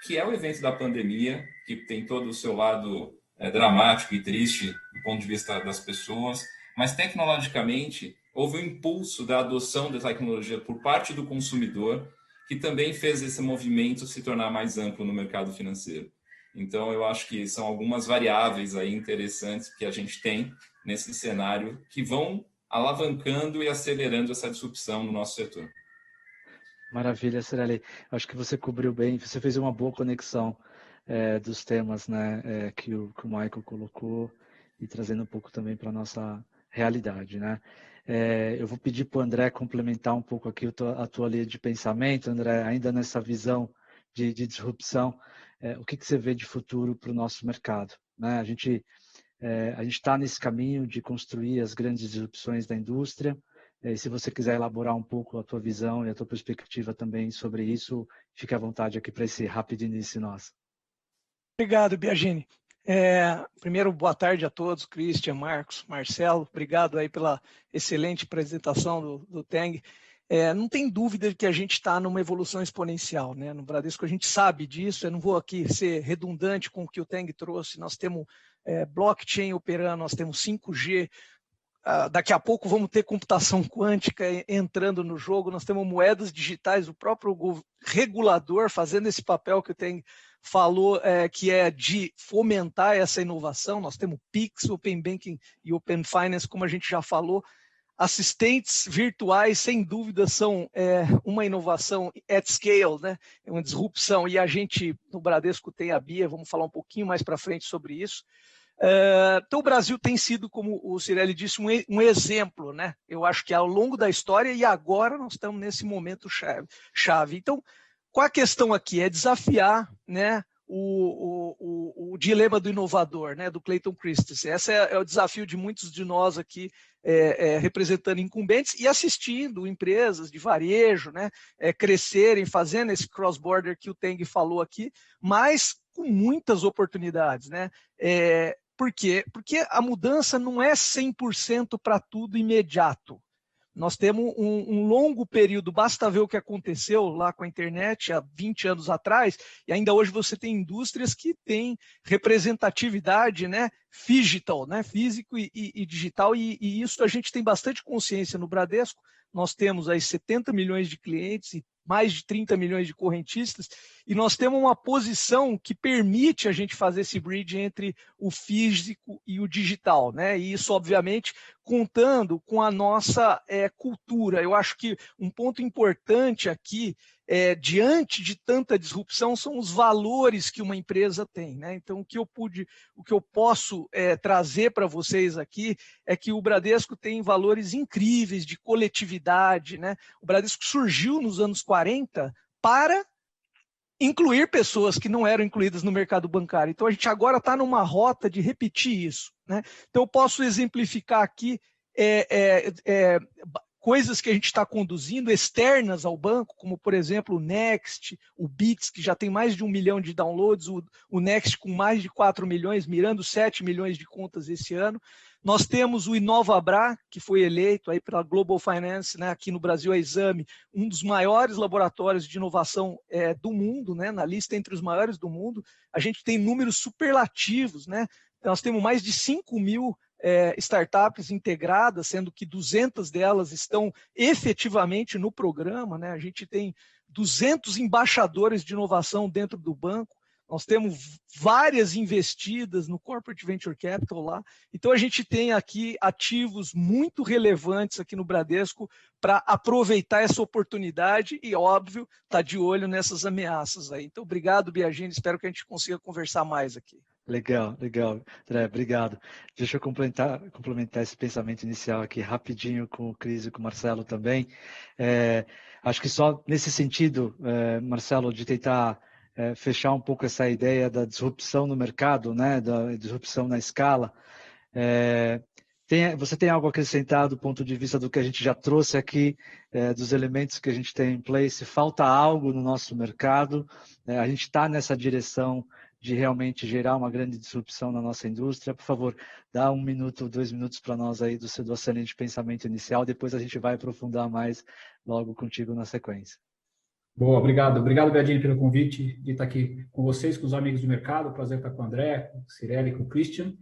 que é o evento da pandemia, que tem todo o seu lado dramático e triste do ponto de vista das pessoas, mas, tecnologicamente, houve um impulso da adoção da tecnologia por parte do consumidor, que também fez esse movimento se tornar mais amplo no mercado financeiro. Então, eu acho que são algumas variáveis aí interessantes que a gente tem nesse cenário que vão alavancando e acelerando essa disrupção no nosso setor. Maravilha, Cirelli. Acho que você cobriu bem, você fez uma boa conexão dos temas, né, que o Michael colocou e trazendo um pouco também para a nossa realidade, né? Eu vou pedir para o André complementar um pouco aqui a tua linha de pensamento, André, ainda nessa visão de disrupção, o que você vê de futuro para o nosso mercado, né? A gente está nesse caminho de construir as grandes disrupções da indústria. E se você quiser elaborar um pouco a tua visão e a tua perspectiva também sobre isso, fique à vontade aqui para esse rápido início nosso. Obrigado, Biagini. Primeiro, boa tarde a todos, Christian, Marcos, Marcelo. Obrigado aí pela excelente apresentação do Teng. Não tem dúvida de que a gente está numa evolução exponencial, né? No Bradesco a gente sabe disso, eu não vou aqui ser redundante com o que o Teng trouxe, nós temos blockchain operando, nós temos 5G, daqui a pouco vamos ter computação quântica entrando no jogo, nós temos moedas digitais, o próprio regulador fazendo esse papel que o Teng falou, que é de fomentar essa inovação. Nós temos Pix, Open Banking e Open Finance, como a gente já falou. Assistentes virtuais, sem dúvida, são uma inovação at scale, né? É uma disrupção, e a gente, no Bradesco, tem a Bia, vamos falar um pouquinho mais para frente sobre isso. Então, o Brasil tem sido, como o Cirelli disse, um exemplo, né? Eu acho que ao longo da história, e agora nós estamos nesse momento chave. Então, qual a questão aqui? É desafiar, né, o dilema do inovador, né, do Clayton Christensen. Esse é o desafio de muitos de nós aqui, representando incumbentes e assistindo empresas de varejo, né, crescerem, fazendo esse cross-border que o Teng falou aqui, mas com muitas oportunidades, né? Por quê? Porque a mudança não é 100% para tudo imediato. Nós temos um longo período, basta ver o que aconteceu lá com a internet há 20 anos atrás, e ainda hoje você tem indústrias que têm representatividade, né, digital, né, físico e digital, e isso a gente tem bastante consciência no Bradesco. Nós temos aí 70 milhões de clientes e mais de 30 milhões de correntistas, e nós temos uma posição que permite a gente fazer esse bridge entre o físico e o digital, né? E isso, obviamente, contando com a nossa cultura. Eu acho que um ponto importante aqui, diante de tanta disrupção, são os valores que uma empresa tem, né? Então, o que eu posso trazer para vocês aqui é que o Bradesco tem valores incríveis de coletividade, né? O Bradesco surgiu nos anos 40 para incluir pessoas que não eram incluídas no mercado bancário. Então, a gente agora está numa rota de repetir isso, né? Então, eu posso exemplificar aqui coisas que a gente está conduzindo externas ao banco, como, por exemplo, o Next, o Bits, que já tem mais de 1 milhão de downloads, o Next com mais de 4 milhões, mirando 7 milhões de contas esse ano. Nós temos o InovaBra, que foi eleito aí pela Global Finance, né, aqui no Brasil, a Exame, um dos maiores laboratórios de inovação do mundo, né, na lista entre os maiores do mundo. A gente tem números superlativos, né? Nós temos mais de 5 mil startups integradas, sendo que 200 delas estão efetivamente no programa, né? A gente tem 200 embaixadores de inovação dentro do banco. Nós temos várias investidas no Corporate Venture Capital lá. Então, a gente tem aqui ativos muito relevantes aqui no Bradesco para aproveitar essa oportunidade e, óbvio, estar de olho nessas ameaças aí. Então, obrigado, Biagini. Espero que a gente consiga conversar mais aqui. Legal, André, obrigado. Deixa eu complementar esse pensamento inicial aqui rapidinho com o Cris e com o Marcelo também. Acho que só nesse sentido, Marcelo, de tentar fechar um pouco essa ideia da disrupção no mercado, né, da disrupção na escala. Você tem algo a acrescentar do ponto de vista do que a gente já trouxe aqui, dos elementos que a gente tem em place? Falta algo no nosso mercado? A gente está nessa direção de realmente gerar uma grande disrupção na nossa indústria. Por favor, dá 1 minuto, 2 minutos para nós aí do seu excelente pensamento inicial, depois a gente vai aprofundar mais logo contigo na sequência. Boa, obrigado. Obrigado, Biagini, pelo convite de estar aqui com vocês, com os amigos do mercado. Prazer estar com o André, com o Cirelli, com o Christian.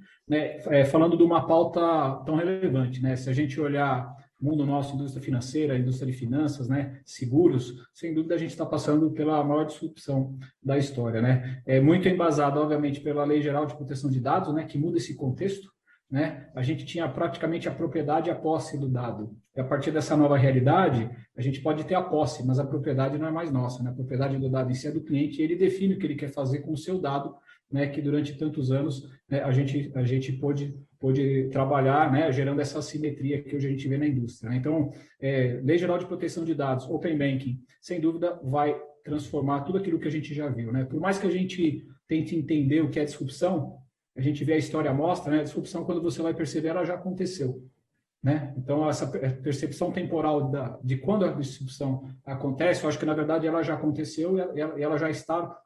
Falando de uma pauta tão relevante, né? Se a gente olhar o mundo nosso, indústria financeira, indústria de finanças, né, seguros, sem dúvida a gente está passando pela maior disrupção da história, né? É muito embasado, obviamente, pela Lei Geral de Proteção de Dados, né, que muda esse contexto, né? A gente tinha praticamente a propriedade e a posse do dado. E a partir dessa nova realidade, a gente pode ter a posse, mas a propriedade não é mais nossa, né? A propriedade do dado em si é do cliente, e ele define o que ele quer fazer com o seu dado, né, que durante tantos anos, né, a gente pôde trabalhar, né, gerando essa assimetria que hoje a gente vê na indústria, né? Então, Lei Geral de Proteção de Dados, Open Banking, sem dúvida vai transformar tudo aquilo que a gente já viu, né? Por mais que a gente tente entender o que é disrupção, a gente vê a história mostra, né? A disrupção, quando você vai perceber, ela já aconteceu, né? Então, essa percepção temporal de quando a disrupção acontece, eu acho que, na verdade, ela já aconteceu e ela já está,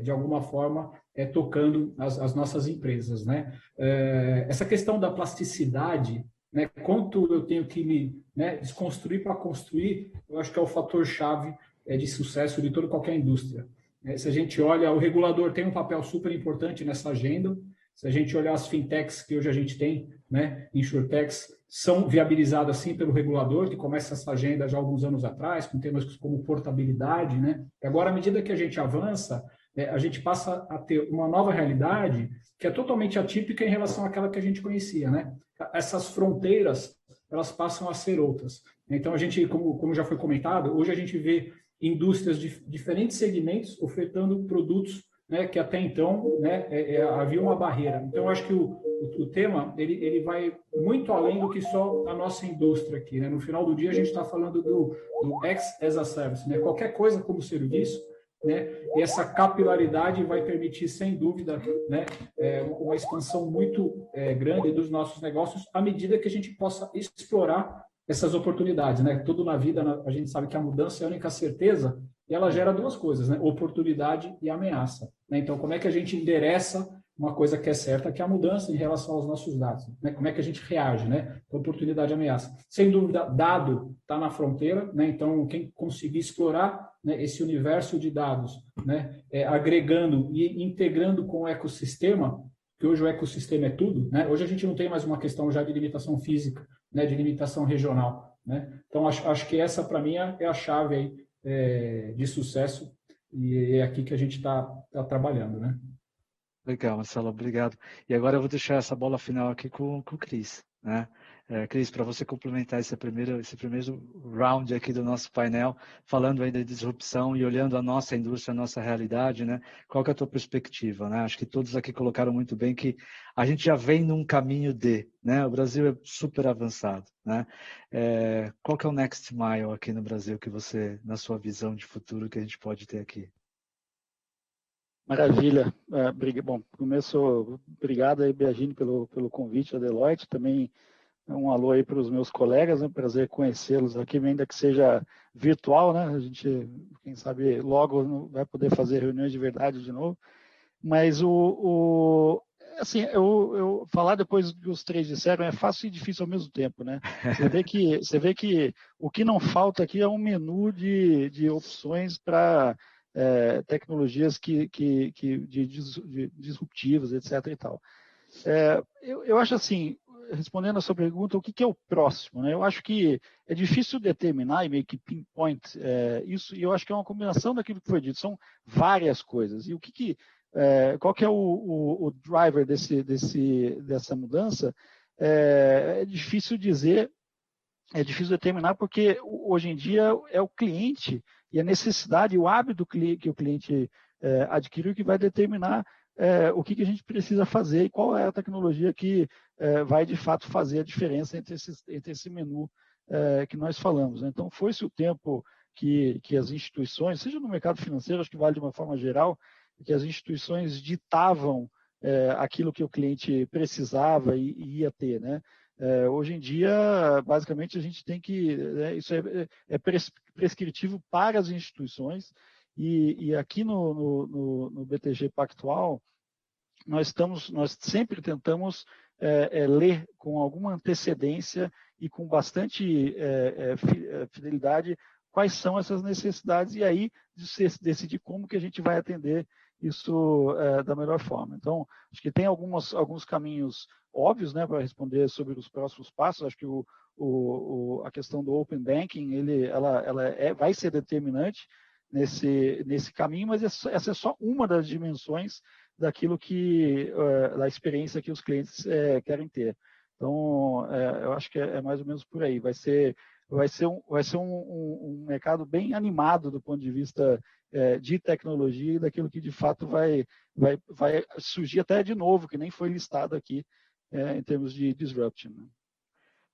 de alguma forma, tocando as nossas empresas, né? Essa questão da plasticidade, né? Quanto eu tenho que me desconstruir para construir, eu acho que é o fator-chave de sucesso de qualquer indústria. Se a gente olha, o regulador tem um papel super importante nessa agenda. Se a gente olhar as fintechs que hoje a gente tem, né, insurtechs, são viabilizadas sim pelo regulador, que começa essa agenda já há alguns anos atrás, com temas como portabilidade, né? E agora, à medida que a gente avança, a gente passa a ter uma nova realidade que é totalmente atípica em relação àquela que a gente conhecia, né? Essas fronteiras, elas passam a ser outras. Então, a gente, como já foi comentado, hoje a gente vê indústrias de diferentes segmentos ofertando produtos, né, que até então, né, havia uma barreira. Então, eu acho que o tema ele vai muito além do que só a nossa indústria aqui, né? No final do dia, a gente está falando do X as a Service, né? Qualquer coisa como serviço, né? E essa capilaridade vai permitir, sem dúvida, né, uma expansão muito grande dos nossos negócios à medida que a gente possa explorar essas oportunidades, né? Tudo na vida, a gente sabe que a mudança é a única certeza, e ela gera duas coisas, né? Oportunidade e ameaça, né? Então, como é que a gente endereça uma coisa que é certa, que é a mudança em relação aos nossos dados, né? Como é que a gente reage, né? Oportunidade e ameaça. Sem dúvida, dado está na fronteira, né? Então, quem conseguir explorar, né, esse universo de dados, né, agregando e integrando com o ecossistema, que hoje o ecossistema é tudo, né? Hoje a gente não tem mais uma questão já de limitação física, né, de limitação regional, né? Então, acho que essa, para mim, é a chave aí, de sucesso, e é aqui que a gente está trabalhando, né? Legal, Marcelo, obrigado. E agora eu vou deixar essa bola final aqui com o Cris, né? Cris, para você complementar esse primeiro round aqui do nosso painel, falando aí da disrupção e olhando a nossa indústria, a nossa realidade, né? Qual que é a tua perspectiva, né? Acho que todos aqui colocaram muito bem que a gente já vem num caminho né? O Brasil é super avançado, né? Qual que é o next mile aqui no Brasil que você, na sua visão de futuro, que a gente pode ter aqui? Maravilha. Bom, começo, obrigado aí, Biagini, pelo convite, a Deloitte. Também um alô aí para os meus colegas, é um prazer conhecê-los aqui, ainda que seja virtual, né? A gente, quem sabe, logo vai poder fazer reuniões de verdade de novo. Mas assim, eu falar depois que os três disseram é fácil e difícil ao mesmo tempo, né? Você vê que o que não falta aqui é um menu de opções para tecnologias de disruptivas, etc. e tal. Eu acho assim, respondendo a sua pergunta, o que é o próximo, né? Eu acho que é difícil determinar e meio que pinpoint isso, e eu acho que é uma combinação daquilo que foi dito, são várias coisas. E qual que é o driver dessa mudança? É difícil dizer, é difícil determinar, porque hoje em dia é o cliente e a necessidade, o hábito que o cliente adquiriu que vai determinar o que a gente precisa fazer e qual é a tecnologia que vai, de fato, fazer a diferença entre esse menu que nós falamos, né? Então, foi-se o tempo que as instituições, seja no mercado financeiro, acho que vale de uma forma geral, que as instituições ditavam aquilo que o cliente precisava e ia ter, né? Hoje em dia, basicamente, a gente tem que... isso é prescritivo para as instituições, e aqui no BTG Pactual, nós sempre tentamos ler com alguma antecedência e com bastante fidelidade quais são essas necessidades, e aí decidir como que a gente vai atender isso da melhor forma. Então, acho que tem alguns caminhos óbvios, né, para responder sobre os próximos passos. Acho que a questão do Open Banking, ela vai ser determinante nesse caminho, mas essa é só uma das dimensões daquilo da experiência que os clientes querem ter. Então, eu acho que é mais ou menos por aí. Vai ser um mercado bem animado do ponto de vista de tecnologia e daquilo que de fato vai surgir até de novo, que nem foi listado aqui em termos de disruption, né?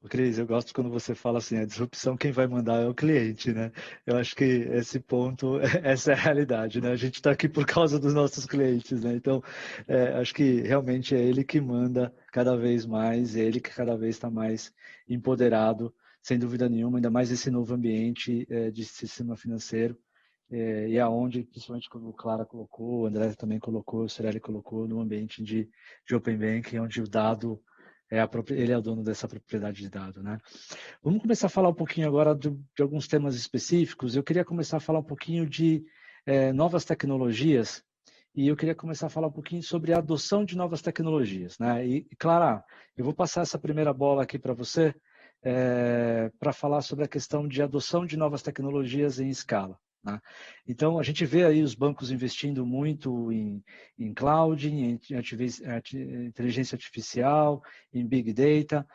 Cris, eu gosto quando você fala assim, a disrupção quem vai mandar é o cliente, né? Eu acho que esse ponto, essa é a realidade, né? A gente está aqui por causa dos nossos clientes, né? Então, acho que realmente é ele que manda cada vez mais, é ele que cada vez está mais empoderado, sem dúvida nenhuma, ainda mais esse novo ambiente de sistema financeiro, e aonde, principalmente como o Clara colocou, o André também colocou, o Cirelli colocou, no ambiente de Open Banking, onde o dado ele é o dono dessa propriedade de dado, né? Vamos começar a falar um pouquinho agora de alguns temas específicos. Eu queria começar a falar um pouquinho de novas tecnologias, e eu queria começar a falar um pouquinho sobre a adoção de novas tecnologias, né? E Clara, eu vou passar essa primeira bola aqui para você, para falar sobre a questão de adoção de novas tecnologias em escala, né? Então, a gente vê aí os bancos investindo muito em cloud, em inteligência artificial, em big data.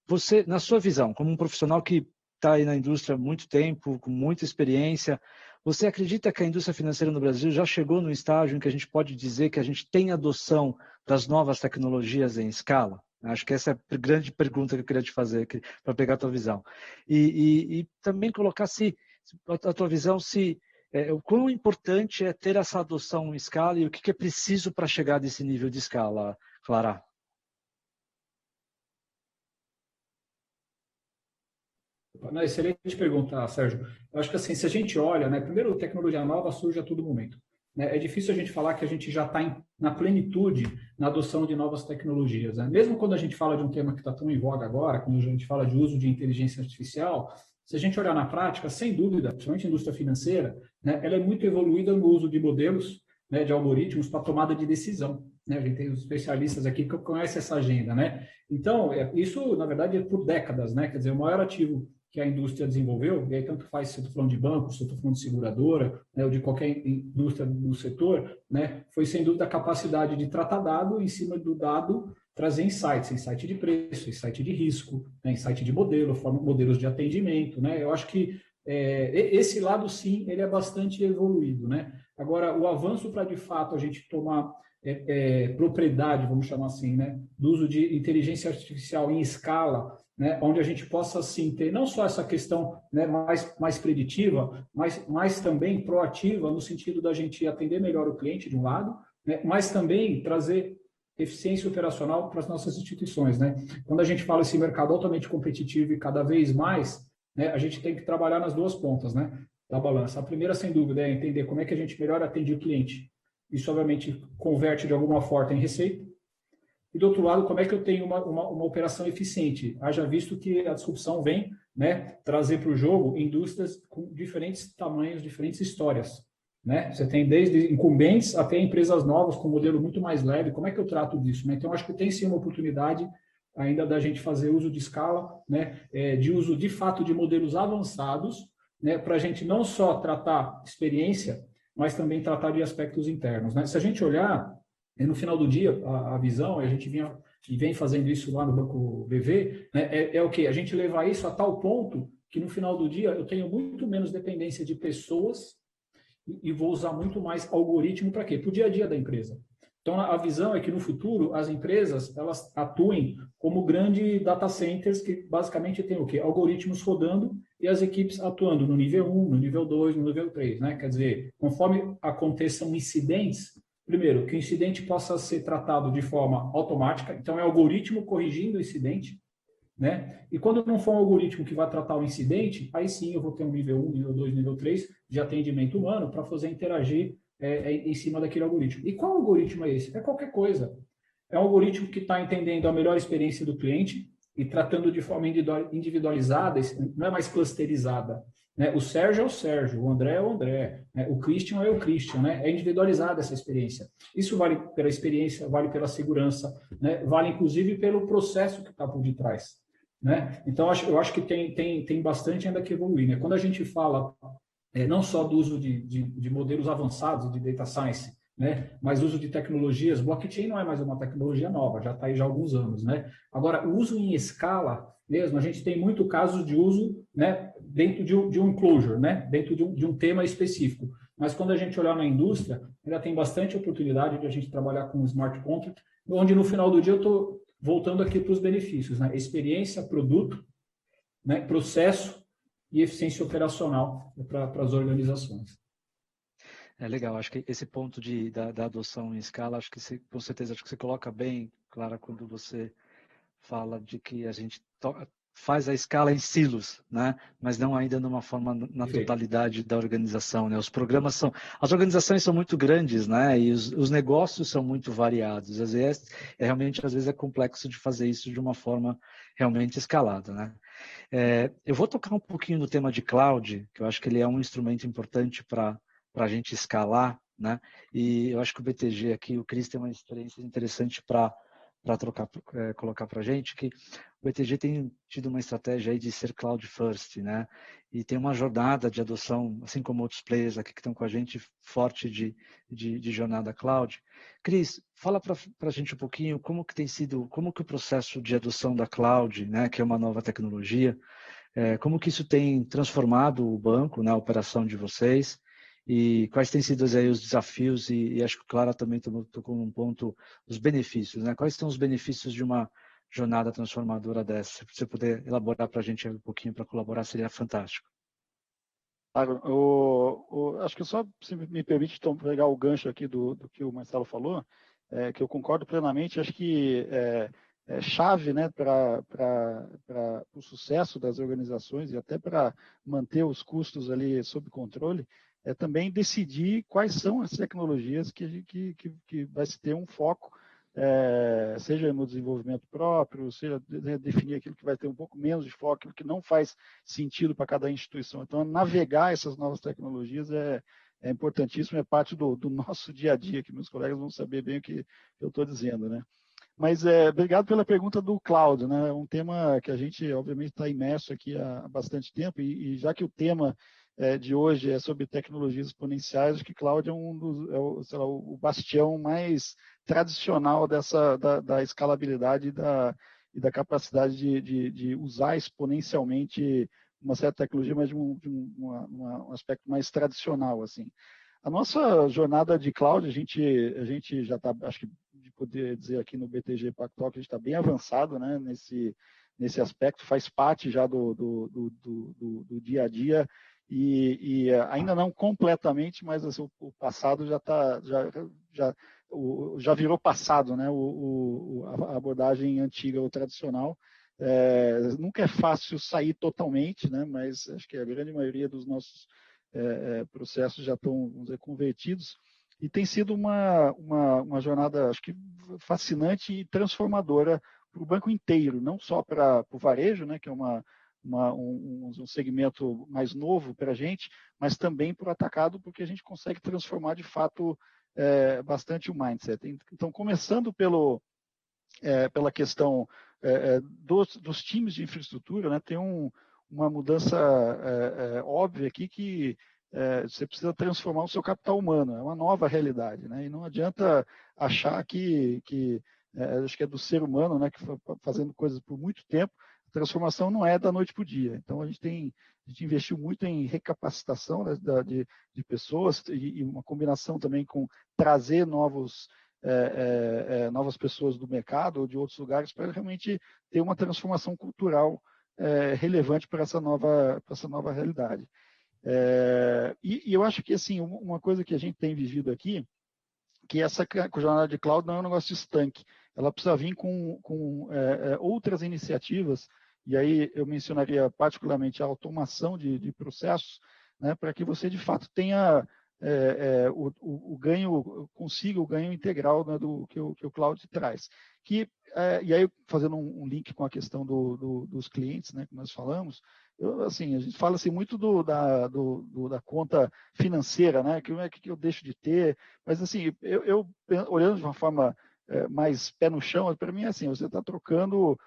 Você, na sua visão, como um profissional que está aí na indústria há muito tempo, com muita experiência, você acredita que a indústria financeira no Brasil já chegou no estágio em que a gente pode dizer que a gente tem adoção das novas tecnologias em escala? Acho que essa é a grande pergunta que eu queria te fazer, para pegar a tua visão. E também colocar a tua visão, o quão importante é ter essa adoção em escala e o que é preciso para chegar nesse nível de escala, Clara? Excelente pergunta, Sérgio. Eu acho que assim, se a gente olha, né, primeiro, tecnologia nova surge a todo momento. né, é difícil a gente falar que a gente já está na plenitude na adoção de novas tecnologias. Né? Mesmo quando a gente fala de um tema que está tão em voga agora, quando a gente fala de uso de inteligência artificial, se a gente olhar na prática, sem dúvida, principalmente a indústria financeira, né, ela é muito evoluída no uso de modelos, né, de algoritmos para tomada de decisão. Né? A gente tem os especialistas aqui que conhecem essa agenda. Né? Então, isso, na verdade, é por décadas. Né? Quer dizer, o maior ativo que a indústria desenvolveu, e aí tanto faz se eu estou falando de banco, se eu estou falando de seguradora, né, ou de qualquer indústria do setor, né, foi sem dúvida a capacidade de tratar dado, em cima do dado, trazer insights, insight de preço, insight de risco, né, insight de modelo, modelos de atendimento. Né? Eu acho que esse lado, sim, ele é bastante evoluído. Né? Agora, o avanço para, de fato, a gente tomar propriedade, vamos chamar assim, né, do uso de inteligência artificial em escala, né, onde a gente possa, sim, ter não só essa questão, né, mais preditiva, mas também proativa, no sentido da gente atender melhor o cliente, de um lado, né, mas também trazer eficiência operacional para as nossas instituições. Né? Quando a gente fala esse mercado altamente competitivo e cada vez mais, né, a gente tem que trabalhar nas duas pontas, né, da balança. A primeira, sem dúvida, é entender como é que a gente melhor atende o cliente. Isso, obviamente, converte de alguma forma em receita. E, do outro lado, como é que eu tenho uma operação eficiente? Haja visto que a disrupção vem, né, trazer para o jogo indústrias com diferentes tamanhos, diferentes histórias. Né? Você tem desde incumbentes até empresas novas com um modelo muito mais leve. Como é que eu trato disso? Né? Então, acho que tem sim uma oportunidade ainda da gente fazer uso de escala, né, de uso, de fato, de modelos avançados, né, para a gente não só tratar experiência, mas também tratar de aspectos internos. Né? Se a gente olhar, no final do dia, a visão, a gente vem fazendo isso lá no Banco BV, né, é o quê? A gente levar isso a tal ponto que no final do dia eu tenho muito menos dependência de pessoas e vou usar muito mais algoritmo para quê? Para o dia a dia da empresa. Então, a visão é que no futuro as empresas elas atuem como grandes data centers que basicamente tem o quê? Algoritmos rodando e as equipes atuando no nível 1, no nível 2, no nível 3. Né? Quer dizer, conforme aconteçam incidentes, primeiro, que o incidente possa ser tratado de forma automática, então é o algoritmo corrigindo o incidente, né? E quando não for um algoritmo que vai tratar o incidente, aí sim eu vou ter um nível 1, nível 2, nível 3 de atendimento humano para fazer interagir em cima daquele algoritmo. E qual algoritmo é esse? É qualquer coisa. É um algoritmo que está entendendo a melhor experiência do cliente e tratando de forma individualizada, não é mais clusterizada. Né? O Sérgio é o Sérgio, o André é o André, né? O Christian é o Christian, né? É individualizada essa experiência. Isso vale pela experiência, vale pela segurança, né? Vale inclusive pelo processo que está por detrás. Né? Então, eu acho que tem bastante ainda que evoluir. Né? Quando a gente fala não só do uso de modelos avançados de data science, né? Mas uso de tecnologias, blockchain não é mais uma tecnologia nova, já está aí já há alguns anos. Né? Agora, o uso em escala mesmo, a gente tem muito casos de uso, né, dentro de um closure, né? Dentro de um tema específico. Mas quando a gente olhar na indústria, ainda tem bastante oportunidade de a gente trabalhar com smart contract, onde no final do dia eu estou voltando aqui para os benefícios, né? Experiência, produto, né? Processo e eficiência operacional para as organizações. É legal, acho que esse ponto da adoção em escala, acho que com certeza acho que você coloca bem, Clara, quando você fala de que a gente faz a escala em silos, né? Mas não ainda numa forma na totalidade da organização, né? As organizações são muito grandes, né? E os negócios são muito variados. Às vezes é complexo de fazer isso de uma forma realmente escalada, né? Eu vou tocar um pouquinho no tema de cloud, que eu acho que ele é um instrumento importante para a gente escalar, né? E eu acho que o BTG aqui, o Cris tem uma experiência interessante para colocar para a gente, que o BTG tem tido uma estratégia aí de ser cloud first, né? E tem uma jornada de adoção, assim como outros players aqui que estão com a gente, forte de jornada cloud. Cris, fala para a gente um pouquinho como que o processo de adoção da cloud, né, que é uma nova tecnologia, como que isso tem transformado o banco, né, a operação de vocês, e quais têm sido aí os desafios, e acho que o Clara também tocou num ponto, os benefícios, né? Quais são os benefícios de uma jornada transformadora dessa? Se você puder elaborar para a gente um pouquinho para colaborar, seria fantástico. Acho que só, se me permite pegar o gancho aqui do que o Marcelo falou, que eu concordo plenamente, acho que chave, né, para o sucesso das organizações e até para manter os custos ali sob controle, é também decidir quais são as tecnologias que vai se ter um foco, seja no desenvolvimento próprio, seja definir aquilo que vai ter um pouco menos de foco, aquilo que não faz sentido para cada instituição. Então, navegar essas novas tecnologias é importantíssimo, é parte do nosso dia a dia, que meus colegas vão saber bem o que eu estou dizendo, né? Mas obrigado pela pergunta do cloud, né? É um tema que a gente, obviamente, está imerso aqui há bastante tempo, e já que o tema de hoje é sobre tecnologias exponenciais, acho que cloud é o bastião mais tradicional da escalabilidade e da capacidade de usar exponencialmente uma certa tecnologia, mas de um aspecto mais tradicional, assim. A nossa jornada de cloud, a gente já está, acho que de poder dizer aqui no BTG Pactual, que a gente está bem avançado, né, nesse aspecto, faz parte já do dia a dia, e ainda não completamente, mas assim, o passado já virou passado, né, a abordagem antiga ou tradicional. Nunca é fácil sair totalmente, né, mas acho que a grande maioria dos nossos processos já estão, vamos dizer, convertidos, e tem sido uma jornada, acho que fascinante e transformadora para o banco inteiro, não só para o varejo, né, que é um segmento mais novo para a gente, mas também para o atacado, porque a gente consegue transformar de fato bastante o mindset. Então, começando pela questão dos times de infraestrutura, né, tem uma mudança óbvia aqui que você precisa transformar o seu capital humano, é uma nova realidade, né? E não adianta achar que acho que é do ser humano, né, que fazendo coisas por muito tempo, a transformação não é da noite para o dia. Então a gente investiu muito em recapacitação, né, de pessoas, e uma combinação também com trazer novas pessoas do mercado ou de outros lugares para realmente ter uma transformação cultural relevante para essa nova realidade. E eu acho que assim, uma coisa que a gente tem vivido aqui, que essa jornada de cloud não é um negócio estanque, ela precisa vir com outras iniciativas, e aí eu mencionaria particularmente a automação de processos, né, para que você de fato tenha o ganho, consiga o ganho integral, né, do que o cloud traz. E aí, fazendo um link com a questão dos clientes, né, que nós falamos, a gente fala assim, muito da conta financeira, né, que eu deixo de ter, mas assim, eu olhando de uma forma mais pé no chão, para mim é assim, você está trocando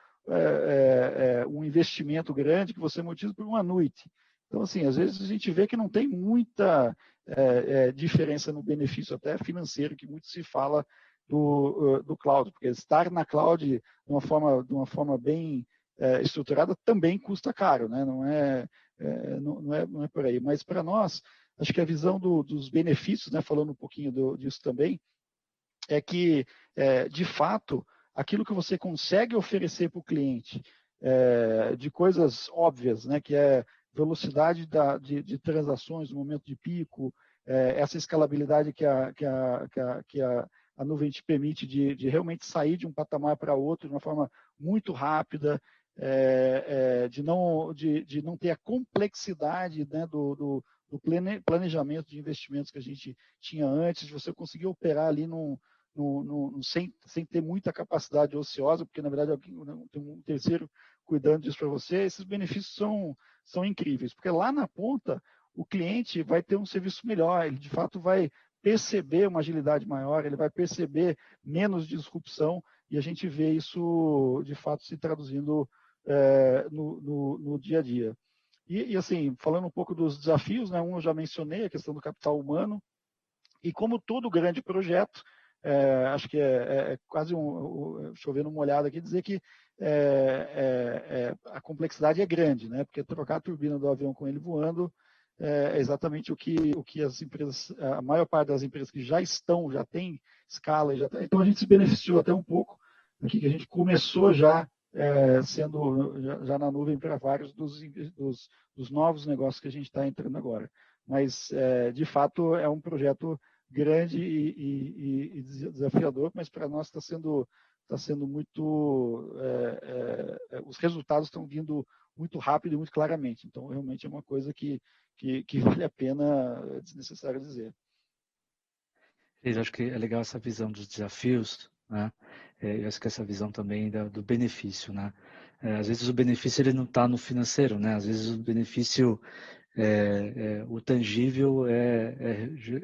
um investimento grande que você amortiza por uma noite. Então, assim, às vezes a gente vê que não tem muita diferença no benefício até financeiro, que muito se fala do cloud, porque estar na cloud de uma forma bem estruturada também custa caro, né? Não é por aí. Mas para nós, acho que a visão dos benefícios, né, falando um pouquinho disso também, é que, de fato, aquilo que você consegue oferecer para o cliente, de coisas óbvias, né, que é velocidade de transações no momento de pico, essa escalabilidade que a nuvem te permite de realmente sair de um patamar para outro de uma forma muito rápida, de não ter a complexidade, né, do planejamento de investimentos que a gente tinha antes, de você conseguir operar ali sem ter muita capacidade ociosa, porque na verdade tem um terceiro cuidando disso para você. Esses benefícios são incríveis, porque lá na ponta o cliente vai ter um serviço melhor, ele de fato vai perceber uma agilidade maior, ele vai perceber menos disrupção, e a gente vê isso de fato se traduzindo no dia a dia. E assim, falando um pouco dos desafios, né, eu já mencionei a questão do capital humano, e como todo grande projeto, acho que é quase chovendo uma olhada aqui, dizer que a complexidade é grande, né? Porque trocar a turbina do avião com ele voando é exatamente o que as empresas, a maior parte das empresas que já tem escala, então a gente se beneficiou até um pouco aqui, que a gente começou já sendo já na nuvem para vários dos novos negócios que a gente está entrando agora. Mas, de fato, é um projeto grande e desafiador, mas para nós está sendo muito... os resultados estão vindo muito rápido e muito claramente. Então, realmente é uma coisa que vale a pena, é desnecessário dizer. Eu acho que é legal essa visão dos desafios, né? Eu acho que essa visão também do benefício, né? Às vezes o benefício ele não está no financeiro, né? Às vezes o benefício, o tangível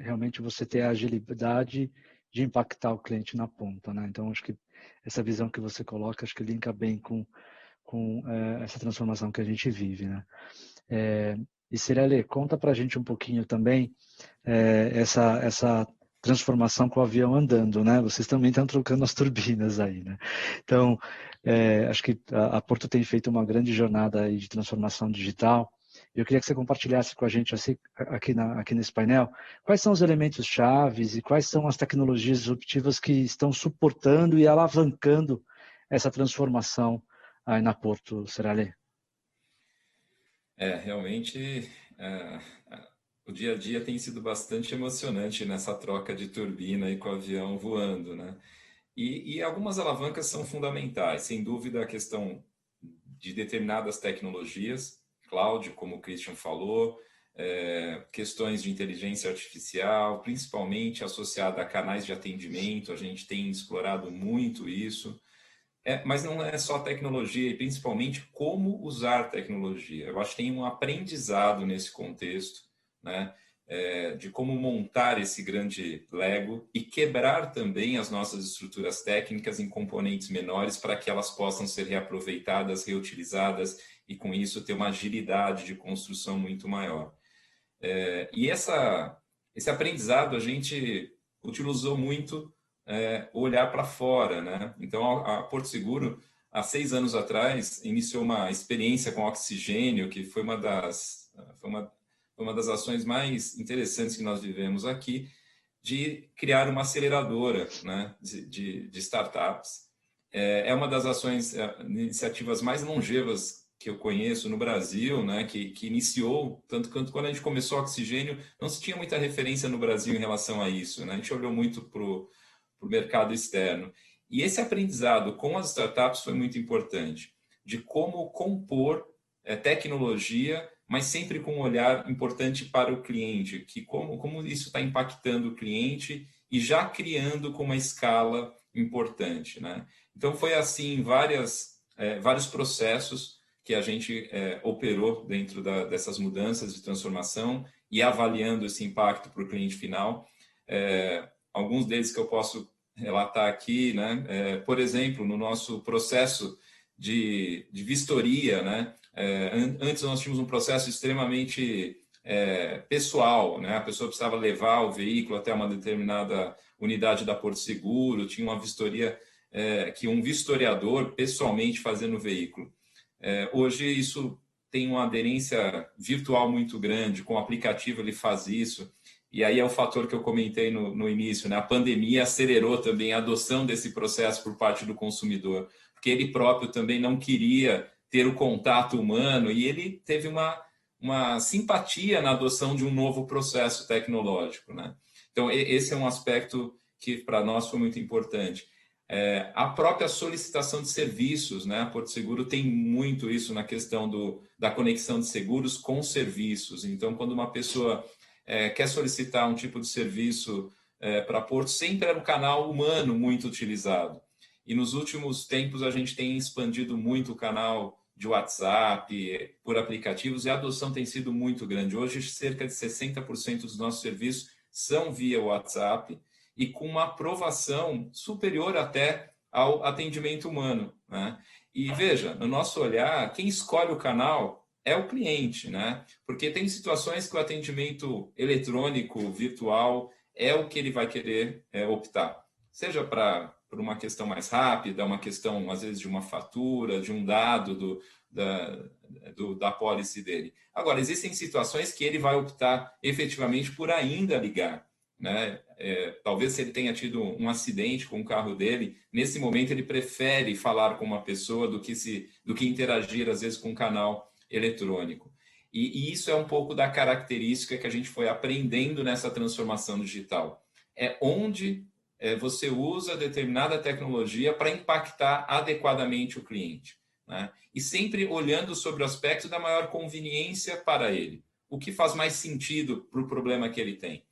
realmente você ter a agilidade de impactar o cliente na ponta, né? Então, acho que essa visão que você coloca, acho que linka bem com essa transformação que a gente vive, né? E Cirele, conta para a gente um pouquinho também essa transformação com o avião andando, né? Vocês também estão trocando as turbinas aí, né? Então, acho que a Porto tem feito uma grande jornada aí de transformação digital. Eu queria que você compartilhasse com a gente aqui nesse painel quais são os elementos chaves e quais são as tecnologias disruptivas que estão suportando e alavancando essa transformação aí na Porto, Cirele. Realmente, o dia a dia tem sido bastante emocionante nessa troca de turbina e com o avião voando, né? E algumas alavancas são fundamentais, sem dúvida a questão de determinadas tecnologias, cloud, como o Christian falou, questões de inteligência artificial, principalmente associada a canais de atendimento, a gente tem explorado muito isso. Mas não é só tecnologia, e principalmente como usar tecnologia. Eu acho que tem um aprendizado nesse contexto, né? De como montar esse grande Lego e quebrar também as nossas estruturas técnicas em componentes menores para que elas possam ser reaproveitadas, reutilizadas e, com isso, ter uma agilidade de construção muito maior. E esse aprendizado a gente utilizou muito olhar para fora, né? Então, a Porto Seguro, há 6 anos atrás, iniciou uma experiência com oxigênio, que foi uma das ações mais interessantes que nós vivemos aqui, de criar uma aceleradora, né, de startups. É uma das ações, iniciativas mais longevas que eu conheço no Brasil, né, que iniciou, tanto quando a gente começou o oxigênio, não se tinha muita referência no Brasil em relação a isso, né? A gente olhou muito para o mercado externo. E esse aprendizado com as startups foi muito importante, de como compor tecnologia, mas sempre com um olhar importante para o cliente, que como isso está impactando o cliente e já criando com uma escala importante, né? Então, foi assim vários processos que a gente operou dentro dessas mudanças de transformação e avaliando esse impacto para o cliente final. Alguns deles que eu posso relatar aqui, né? Por exemplo, no nosso processo de vistoria, né? Antes nós tínhamos um processo extremamente pessoal, né? A pessoa precisava levar o veículo até uma determinada unidade da Porto Seguro, tinha uma vistoria que um vistoriador pessoalmente fazia no veículo. Hoje isso tem uma aderência virtual muito grande, com o aplicativo ele faz isso, e aí é o fator que eu comentei no início, né? A pandemia acelerou também a adoção desse processo por parte do consumidor, porque ele próprio também não queria ter o contato humano e ele teve uma simpatia na adoção de um novo processo tecnológico, né? Então, esse é um aspecto que para nós foi muito importante. A própria solicitação de serviços, né? A Porto Seguro tem muito isso na questão da conexão de seguros com serviços. Então, quando uma pessoa quer solicitar um tipo de serviço para Porto, sempre era um canal humano muito utilizado. E nos últimos tempos a gente tem expandido muito o canal de WhatsApp, por aplicativos, e a adoção tem sido muito grande. Hoje, cerca de 60% dos nossos serviços são via WhatsApp e com uma aprovação superior até ao atendimento humano, né? E veja, no nosso olhar, quem escolhe o canal é o cliente, né? Porque tem situações que o atendimento eletrônico, virtual, é o que ele vai querer optar. Seja por uma questão mais rápida, uma questão, às vezes, de uma fatura, de um dado da pólice dele. Agora, existem situações que ele vai optar efetivamente por ainda ligar, né? Talvez se ele tenha tido um acidente com o carro dele, nesse momento ele prefere falar com uma pessoa do que interagir, às vezes, com um canal eletrônico. E isso é um pouco da característica que a gente foi aprendendo nessa transformação digital. Onde você usa determinada tecnologia para impactar adequadamente o cliente. né? E sempre olhando sobre o aspecto da maior conveniência para ele. O que faz mais sentido para o problema que ele tem.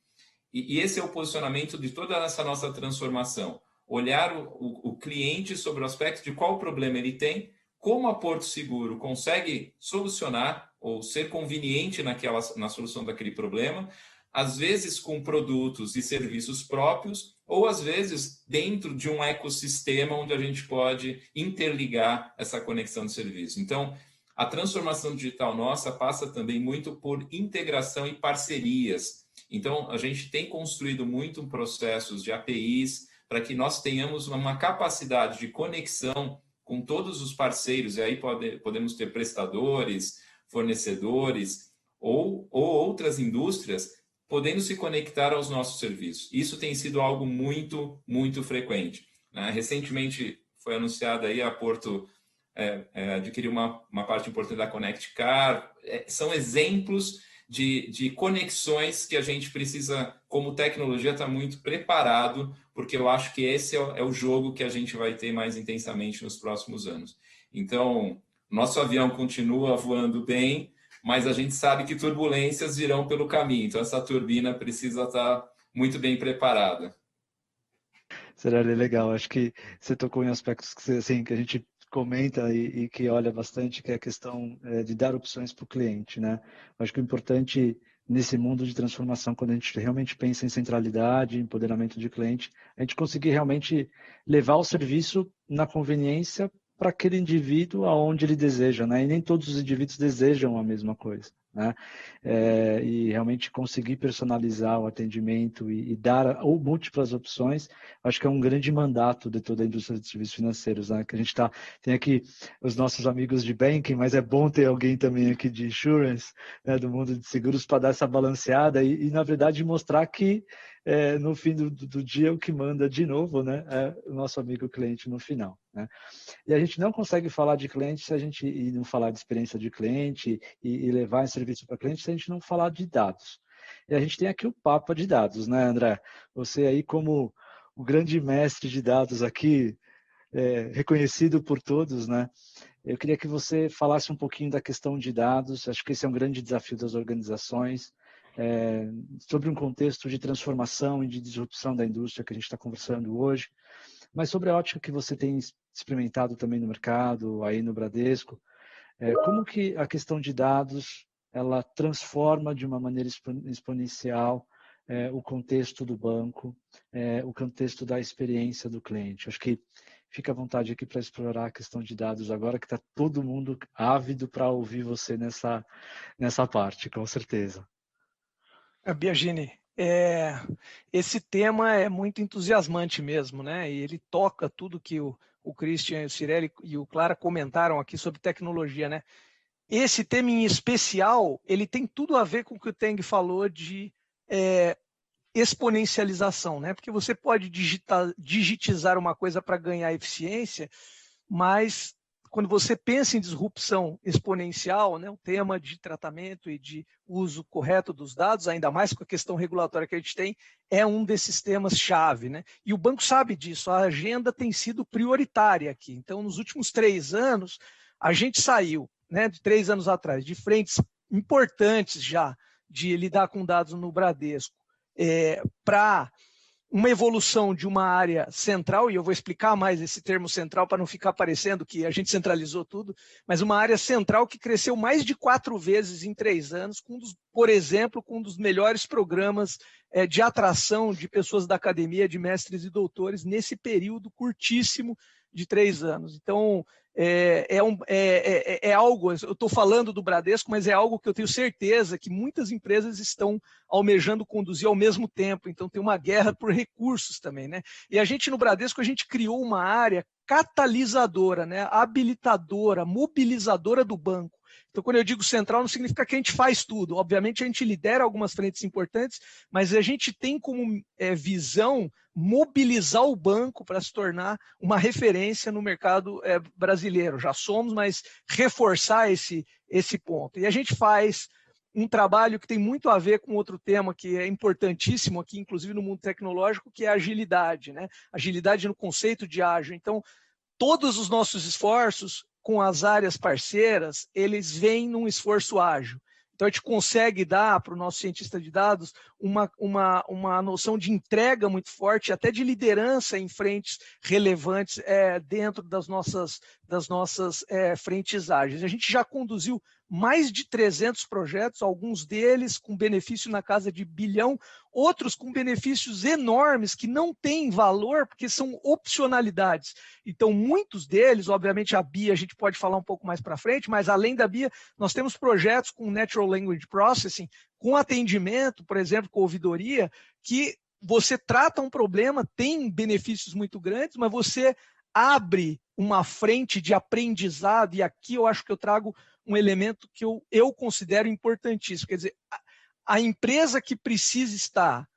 E esse é o posicionamento de toda essa nossa transformação. Olhar o cliente sobre o aspecto de qual problema ele tem, como a Porto Seguro consegue solucionar ou ser conveniente na solução daquele problema, às vezes com produtos e serviços próprios, ou às vezes dentro de um ecossistema onde a gente pode interligar essa conexão de serviço. Então, a transformação digital nossa passa também muito por integração e parcerias. Então, a gente tem construído muito processos de APIs para que nós tenhamos uma capacidade de conexão com todos os parceiros, e aí podemos ter prestadores, fornecedores ou outras indústrias podendo se conectar aos nossos serviços. Isso tem sido algo muito, muito frequente, né? Recentemente foi anunciada aí a Porto adquiriu uma parte importante da Connect Car. São exemplos de conexões que a gente precisa, como tecnologia, estar muito preparado, porque eu acho que esse é o jogo que a gente vai ter mais intensamente nos próximos anos. Então, nosso avião continua voando bem, mas a gente sabe que turbulências virão pelo caminho. Então, essa turbina precisa estar muito bem preparada. Será legal. Acho que você tocou em aspectos que a gente comenta e que olha bastante, que é a questão de dar opções para o cliente, né? Acho que o importante nesse mundo de transformação, quando a gente realmente pensa em centralidade, empoderamento de cliente, a gente conseguir realmente levar o serviço na conveniência para aquele indivíduo aonde ele deseja, né? E nem todos os indivíduos desejam a mesma coisa, né? E realmente conseguir personalizar o atendimento e dar ou múltiplas opções, acho que é um grande mandato de toda a indústria de serviços financeiros, né? Que a gente tem aqui os nossos amigos de banking, mas é bom ter alguém também aqui de insurance, né? Do mundo de seguros para dar essa balanceada e na verdade mostrar que no fim do dia o que manda de novo, né? É o nosso amigo cliente no final, né? E a gente não consegue falar de cliente se a gente e não falar de experiência de cliente e levar esse serviço para cliente se a gente não falar de dados. E a gente tem aqui o Papa de dados, né, André? Você aí como o grande mestre de dados aqui, reconhecido por todos, né? Eu queria que você falasse um pouquinho da questão de dados. Acho que esse é um grande desafio das organizações. Sobre um contexto de transformação e de disrupção da indústria que a gente está conversando hoje, mas sobre a ótica que você tem experimentado também no mercado, aí no Bradesco, como que a questão de dados ela transforma de uma maneira exponencial o contexto do banco, o contexto da experiência do cliente. Acho que fica à vontade aqui para explorar a questão de dados agora, que está todo mundo ávido para ouvir você nessa parte, com certeza. Biagini, esse tema é muito entusiasmante mesmo, né? E ele toca tudo que o Christian, o Cirelli e o Clara comentaram aqui sobre tecnologia, né? Esse tema em especial, ele tem tudo a ver com o que o Teng falou de exponencialização, né? Porque você pode digitizar uma coisa para ganhar eficiência, mas quando você pensa em disrupção exponencial, né, o tema de tratamento e de uso correto dos dados, ainda mais com a questão regulatória que a gente tem, é um desses temas-chave, né? E o banco sabe disso, a agenda tem sido prioritária aqui. Então, nos últimos 3 anos, a gente saiu, né, de 3 anos atrás, de frentes importantes já de lidar com dados no Bradesco, para uma evolução de uma área central, e eu vou explicar mais esse termo central para não ficar parecendo que a gente centralizou tudo, mas uma área central que cresceu mais de 4 vezes em 3 anos, por exemplo, com um dos melhores programas de atração de pessoas da academia, de mestres e doutores, nesse período curtíssimo de 3 anos. Então, é algo, eu estou falando do Bradesco, mas é algo que eu tenho certeza que muitas empresas estão almejando conduzir ao mesmo tempo, então tem uma guerra por recursos também, né? E a gente no Bradesco, a gente criou uma área catalisadora, né? Habilitadora, mobilizadora do banco. Então, quando eu digo central, não significa que a gente faz tudo. Obviamente, a gente lidera algumas frentes importantes, mas a gente tem como visão mobilizar o banco para se tornar uma referência no mercado brasileiro. Já somos, mas reforçar esse ponto. E a gente faz um trabalho que tem muito a ver com outro tema que é importantíssimo aqui, inclusive no mundo tecnológico, que é a agilidade, né? Agilidade no conceito de ágil. Então, todos os nossos esforços com as áreas parceiras, eles vêm num esforço ágil. Então, a gente consegue dar para o nosso cientista de dados uma noção de entrega muito forte, até de liderança em frentes relevantes dentro das nossas frentes ágeis. A gente já conduziu mais de 300 projetos, alguns deles com benefício na casa de bilhão, outros com benefícios enormes que não têm valor porque são opcionalidades. Então, muitos deles, obviamente a BIA a gente pode falar um pouco mais para frente, mas além da BIA, nós temos projetos com Natural Language Processing, com atendimento, por exemplo, com ouvidoria, que você trata um problema, tem benefícios muito grandes, mas você abre uma frente de aprendizado, e aqui eu acho que eu trago um elemento que eu considero importantíssimo. Quer dizer, a empresa que precisa estar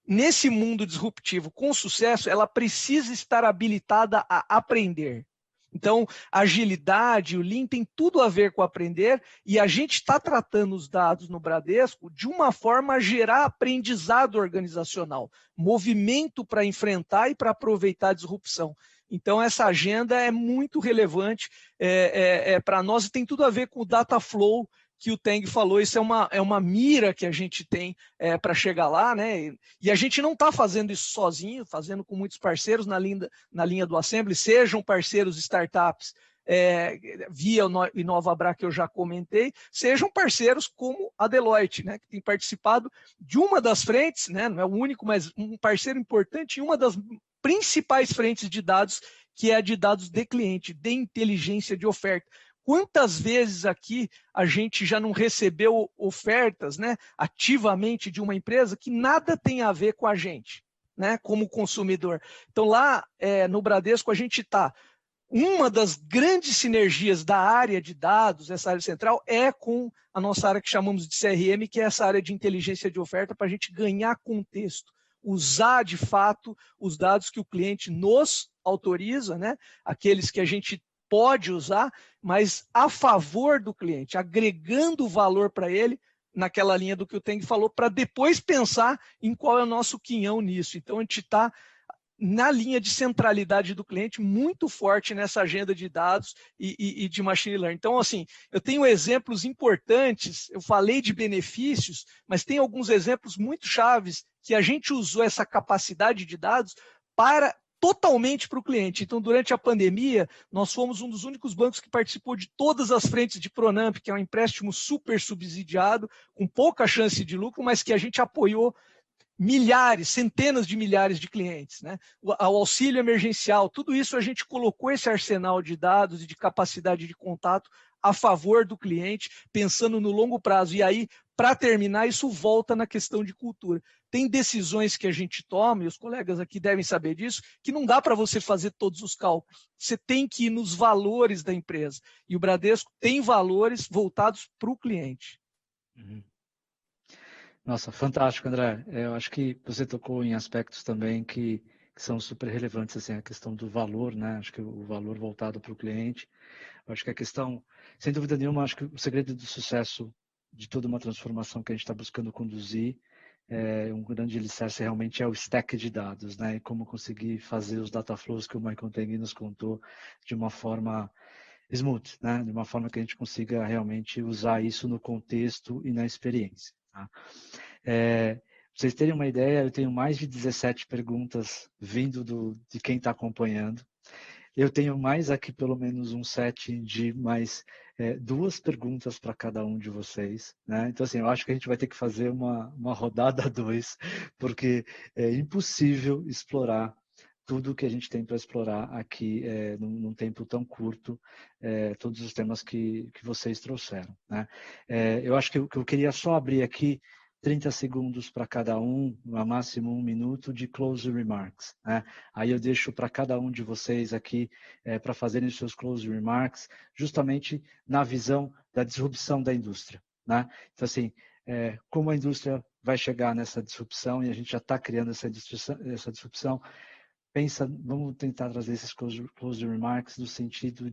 nesse mundo disruptivo com sucesso, ela precisa estar habilitada a aprender. Então, a agilidade, o Lean tem tudo a ver com aprender, e a gente está tratando os dados no Bradesco de uma forma a gerar aprendizado organizacional, movimento para enfrentar e para aproveitar a disrupção. Então, essa agenda é muito relevante para nós e tem tudo a ver com o data flow que o Teng falou. Isso é uma mira que a gente tem para chegar lá, né? E a gente não está fazendo isso sozinho, fazendo com muitos parceiros na linha do Assembly, sejam parceiros startups via InovaBrá, que eu já comentei, sejam parceiros como a Deloitte, né, que tem participado de uma das frentes, né, não é o único, mas um parceiro importante em uma das principais frentes de dados, que é a de dados de cliente, de inteligência de oferta. Quantas vezes aqui a gente já não recebeu ofertas, né, ativamente de uma empresa que nada tem a ver com a gente, né, como consumidor? Então, lá no Bradesco, a gente está... Uma das grandes sinergias da área de dados, essa área central, é com a nossa área que chamamos de CRM, que é essa área de inteligência de oferta, para a gente ganhar contexto, usar de fato os dados que o cliente nos autoriza, né? Aqueles que a gente pode usar, mas a favor do cliente, agregando valor para ele, naquela linha do que o Teng falou, para depois pensar em qual é o nosso quinhão nisso. Então, a gente está na linha de centralidade do cliente, muito forte nessa agenda de dados e de machine learning. Então, assim, eu tenho exemplos importantes, eu falei de benefícios, mas tem alguns exemplos muito chaves que a gente usou essa capacidade de dados totalmente para o cliente. Então, durante a pandemia, nós fomos um dos únicos bancos que participou de todas as frentes de Pronamp, que é um empréstimo super subsidiado, com pouca chance de lucro, mas que a gente apoiou milhares, centenas de milhares de clientes, né? O auxílio emergencial, tudo isso a gente colocou esse arsenal de dados e de capacidade de contato a favor do cliente, pensando no longo prazo. E aí, para terminar, isso volta na questão de cultura. Tem decisões que a gente toma, e os colegas aqui devem saber disso, que não dá para você fazer todos os cálculos. Você tem que ir nos valores da empresa. E o Bradesco tem valores voltados para o cliente. Uhum. Nossa, fantástico, André. Eu acho que você tocou em aspectos também que são super relevantes, assim, a questão do valor, né? Acho que o valor voltado para o cliente. Eu acho que a questão, sem dúvida nenhuma, acho que o segredo do sucesso de toda uma transformação que a gente está buscando conduzir, um grande alicerce realmente é o stack de dados, né? E como conseguir fazer os data flows que o Michael Teng nos contou de uma forma smooth, né? De uma forma que a gente consiga realmente usar isso no contexto e na experiência. Tá? Pra vocês terem uma ideia, eu tenho mais de 17 perguntas vindo de quem está acompanhando. Eu tenho mais aqui, pelo menos um set de mais 2 perguntas para cada um de vocês, né? Então, assim, eu acho que a gente vai ter que fazer uma rodada 2, porque é impossível explorar tudo que a gente tem para explorar aqui num tempo tão curto, todos os temas que vocês trouxeram, né? Eu acho que eu queria só abrir aqui 30 segundos para cada um, no máximo 1 minuto de closing remarks, né? Aí eu deixo para cada um de vocês aqui para fazerem os seus closing remarks, justamente na visão da disrupção da indústria, né? Então, assim, como a indústria vai chegar nessa disrupção, e a gente já está criando essa disrupção, vamos tentar trazer esses closing remarks no sentido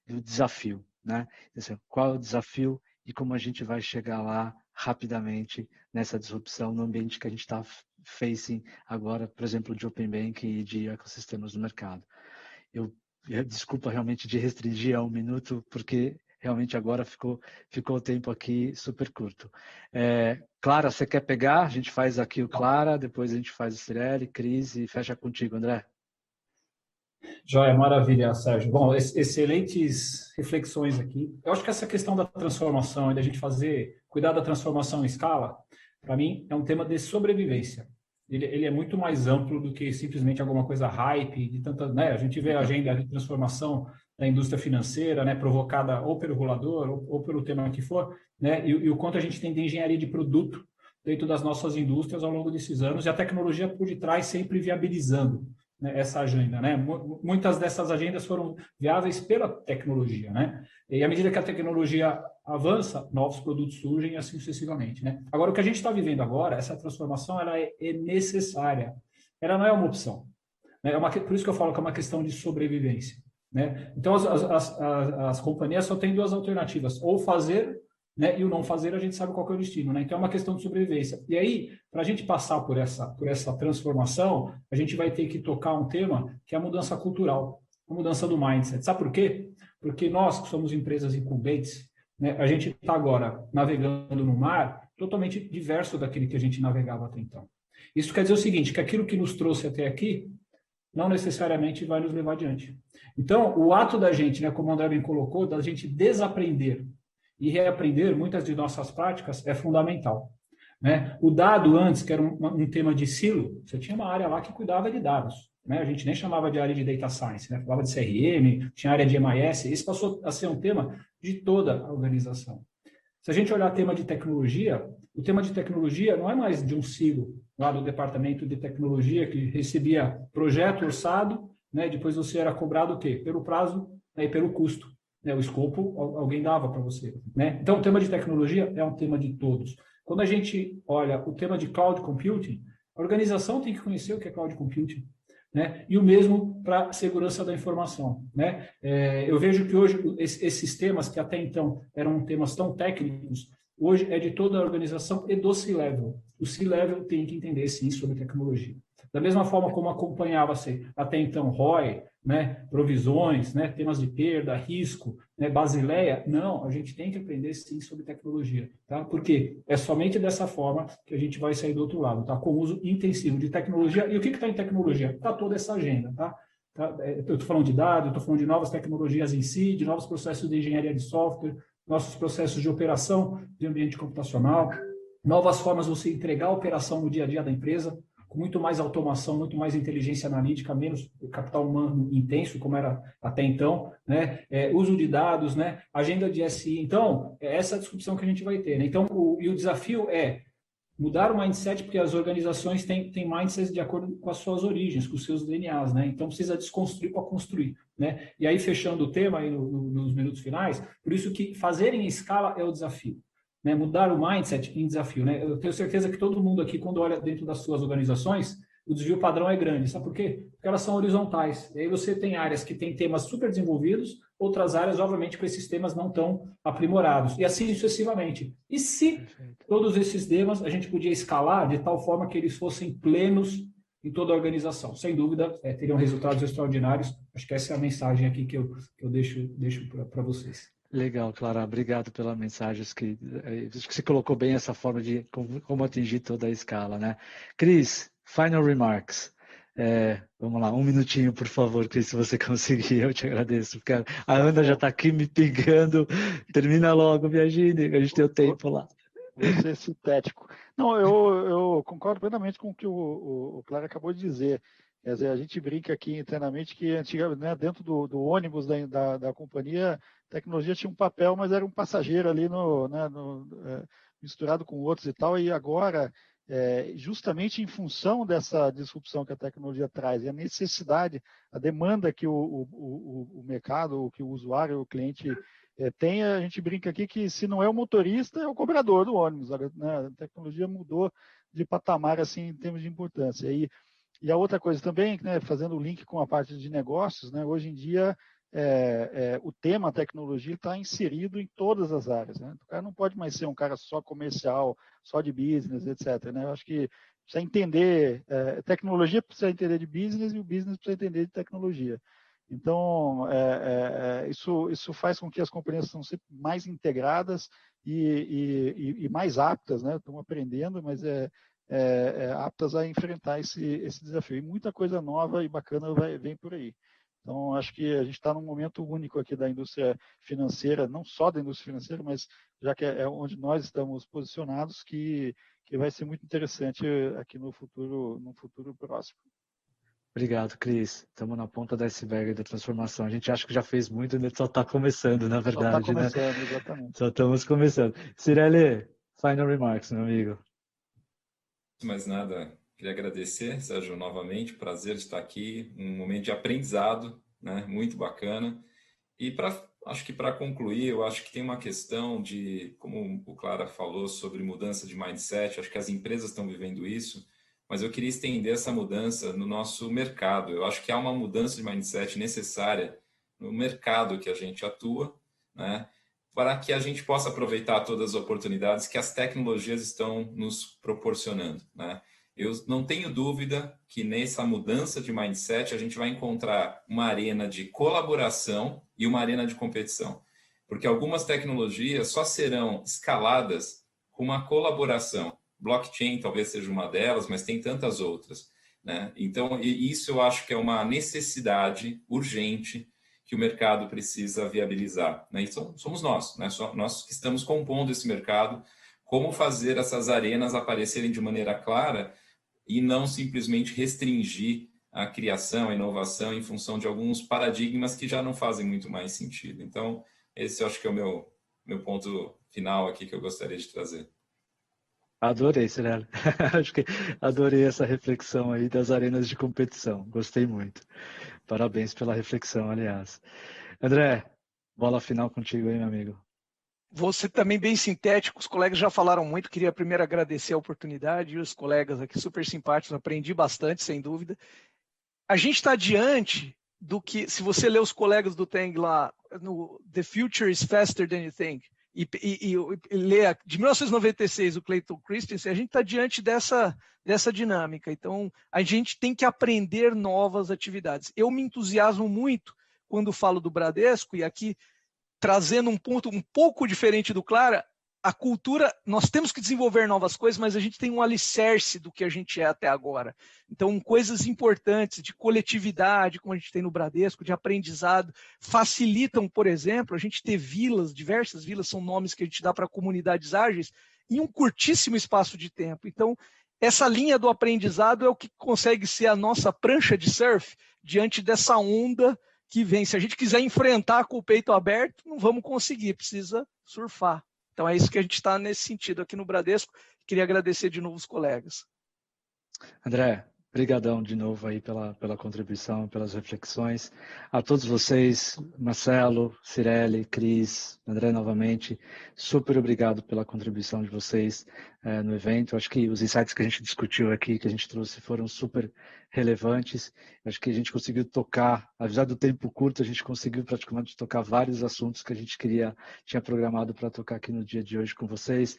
do desafio, né? Então, qual é o desafio e como a gente vai chegar lá rapidamente nessa disrupção no ambiente que a gente está facing agora, por exemplo, de Open Bank e de ecossistemas do mercado. Eu desculpa realmente de restringir a 1 minuto, porque realmente agora ficou o tempo aqui super curto. Clara, você quer pegar? A gente faz aqui o Clara, depois a gente faz o Cirelli, Cris e fecha contigo, André. Joia, maravilha, Sérgio. Bom, excelentes reflexões aqui. Eu acho que essa questão da transformação e da gente cuidar da transformação em escala, para mim, é um tema de sobrevivência. Ele é muito mais amplo do que simplesmente alguma coisa hype, de tanta, né? A gente vê a agenda de transformação da indústria financeira, né, provocada ou pelo regulador ou pelo tema que for, né, e o quanto a gente tem de engenharia de produto dentro das nossas indústrias ao longo desses anos, e a tecnologia por detrás sempre viabilizando, né, essa agenda, né? Muitas dessas agendas foram viáveis pela tecnologia, né? E à medida que a tecnologia avança, novos produtos surgem e assim sucessivamente, né? Agora, o que a gente está vivendo agora, essa transformação, ela é necessária. Ela não é uma opção, né? Por isso que eu falo que é uma questão de sobrevivência, né? Então, as companhias só têm duas alternativas, ou fazer, né, e o não fazer, a gente sabe qual que é o destino, né? Então é uma questão de sobrevivência. E aí, para a gente passar por essa transformação, a gente vai ter que tocar um tema que é a mudança cultural, a mudança do mindset. Sabe por quê? Porque nós, que somos empresas incumbentes, né, a gente está agora navegando no mar totalmente diverso daquele que a gente navegava até então. Isso quer dizer o seguinte, que aquilo que nos trouxe até aqui não necessariamente vai nos levar adiante. Então, o ato da gente, né, como o André bem colocou, da gente desaprender e reaprender muitas de nossas práticas é fundamental, né? O dado antes, que era um tema de silo, você tinha uma área lá que cuidava de dados, né? A gente nem chamava de área de Data Science, né? Falava de CRM, tinha área de MIS, isso passou a ser um tema de toda a organização. Se a gente olhar o tema de tecnologia, o tema de tecnologia não é mais de um silo lá do departamento de tecnologia que recebia projeto orçado, né? Depois você era cobrado o quê? Pelo prazo, né? E pelo custo. O escopo alguém dava para você, né? Então, o tema de tecnologia é um tema de todos. Quando a gente olha o tema de cloud computing, a organização tem que conhecer o que é cloud computing, né? E o mesmo para segurança da informação, né? Eu vejo que hoje esses temas que até então eram temas tão técnicos, hoje é de toda a organização e do C-Level. O C-Level tem que entender, sim, sobre tecnologia. Da mesma forma como acompanhava-se até então ROI, né, provisões, né, temas de perda, risco, né, Basileia, não, a gente tem que aprender sim sobre tecnologia, tá? Porque é somente dessa forma que a gente vai sair do outro lado, tá? Com o uso intensivo de tecnologia. E o que está em tecnologia? Está toda essa agenda, tá? Eu estou falando de dados, estou falando de novas tecnologias em si, de novos processos de engenharia de software, nossos processos de operação de ambiente computacional, novas formas de você entregar a operação no dia a dia da empresa, com muito mais automação, muito mais inteligência analítica, menos capital humano intenso, como era até então, né? Uso de dados, né? Agenda de SI. Então, é essa discussão que a gente vai ter, né? Então, o desafio é mudar o mindset, porque as organizações têm mindsets de acordo com as suas origens, com os seus DNAs, né? Então, precisa desconstruir para construir, né? E aí, fechando o tema aí nos minutos finais, por isso que fazer em escala é o desafio. Né, mudar o mindset em desafio. Né? Eu tenho certeza que todo mundo aqui, quando olha dentro das suas organizações, o desvio padrão é grande. Sabe por quê? Porque elas são horizontais. E aí você tem áreas que têm temas super desenvolvidos, outras áreas, obviamente, com esses temas não tão aprimorados. E assim sucessivamente. E se todos esses temas a gente podia escalar de tal forma que eles fossem plenos em toda a organização? Sem dúvida, teriam resultados extraordinários. Acho que essa é a mensagem aqui que eu deixo para vocês. Legal, Clara. Obrigado pela mensagem. Acho que você colocou bem essa forma de como atingir toda a escala, né? Cris, final remarks. Vamos lá, 1 minutinho, por favor, Cris, se você conseguir, eu te agradeço. Porque a Ana já está aqui me pingando. Termina logo, Biagini, a gente tem o tempo lá. Vou ser sintético. Não, eu concordo plenamente com o que o Clara acabou de dizer. Quer dizer, a gente brinca aqui internamente que antigamente, né, dentro do ônibus da companhia, a tecnologia tinha um papel, mas era um passageiro ali misturado com outros e tal, e agora, justamente em função dessa disrupção que a tecnologia traz, e a necessidade, a demanda que o mercado, que o usuário, o cliente tem, a gente brinca aqui que se não é o motorista, é o cobrador do ônibus. Né? A tecnologia mudou de patamar assim, em termos de importância. E a outra coisa também, né, fazendo o link com a parte de negócios, né, hoje em dia o tema tecnologia está inserido em todas as áreas. Né? O cara não pode mais ser um cara só comercial, só de business, etc. Né? Eu acho que precisa entender, tecnologia precisa entender de business e o business precisa entender de tecnologia. Então, isso faz com que as companhias sejam sempre mais integradas e mais aptas, né? Estão aprendendo, mas aptas a enfrentar esse desafio. E muita coisa nova e bacana vem por aí. Então, acho que a gente está num momento único aqui da indústria financeira, não só da indústria financeira, mas já que é onde nós estamos posicionados, que vai ser muito interessante aqui no futuro próximo. Obrigado, Cris. Estamos na ponta do iceberg da transformação. A gente acha que já fez muito, ainda só está começando, na verdade. Só está começando, né? Exatamente. Só estamos começando. Cirelli, final remarks, meu amigo. Mais nada, queria agradecer, Sérgio, novamente, prazer de estar aqui, um momento de aprendizado, né? Muito bacana. E acho que para concluir, eu acho que tem uma questão de, como o Clara falou sobre mudança de mindset, acho que as empresas estão vivendo isso, mas eu queria estender essa mudança no nosso mercado. Eu acho que há uma mudança de mindset necessária no mercado que a gente atua, né? Para que a gente possa aproveitar todas as oportunidades que as tecnologias estão nos proporcionando, né? Eu não tenho dúvida que nessa mudança de mindset a gente vai encontrar uma arena de colaboração e uma arena de competição, porque algumas tecnologias só serão escaladas com uma colaboração. Blockchain talvez seja uma delas, mas tem tantas outras, né? Então, isso eu acho que é uma necessidade urgente que o mercado precisa viabilizar, né? E somos nós, né? Nós que estamos compondo esse mercado, como fazer essas arenas aparecerem de maneira clara e não simplesmente restringir a criação, a inovação em função de alguns paradigmas que já não fazem muito mais sentido. Então, esse eu acho que é o meu ponto final aqui que eu gostaria de trazer. Adorei, Cirelli. Acho que adorei essa reflexão aí das arenas de competição. Gostei muito. Parabéns pela reflexão, aliás. André, bola final contigo aí, meu amigo. Vou ser também bem sintético, os colegas já falaram muito, queria primeiro agradecer a oportunidade e os colegas aqui super simpáticos, aprendi bastante, sem dúvida. A gente está diante do que, se você ler os colegas do Teng lá, no The Future is Faster Than You Think, e ler de 1996 o Clayton Christensen, a gente está diante dessa dinâmica. Então, a gente tem que aprender novas atividades. Eu me entusiasmo muito quando falo do Bradesco, e aqui trazendo um ponto um pouco diferente do Clara, a cultura, nós temos que desenvolver novas coisas, mas a gente tem um alicerce do que a gente é até agora. Então, coisas importantes de coletividade, como a gente tem no Bradesco, de aprendizado, facilitam, por exemplo, a gente ter vilas, diversas vilas são nomes que a gente dá para comunidades ágeis, em um curtíssimo espaço de tempo. Então, essa linha do aprendizado é o que consegue ser a nossa prancha de surf diante dessa onda que vem. Se a gente quiser enfrentar com o peito aberto, não vamos conseguir, precisa surfar. Então é isso que a gente está nesse sentido aqui no Bradesco. Queria agradecer de novo os colegas. André, brigadão de novo aí pela contribuição, pelas reflexões. A todos vocês, Marcelo, Cirelli, Cris, André novamente, super obrigado pela contribuição de vocês no evento. Acho que os insights que a gente discutiu aqui, que a gente trouxe, foram super relevantes. Acho que a gente conseguiu tocar, apesar do tempo curto, a gente conseguiu praticamente tocar vários assuntos que a gente tinha programado para tocar aqui no dia de hoje com vocês.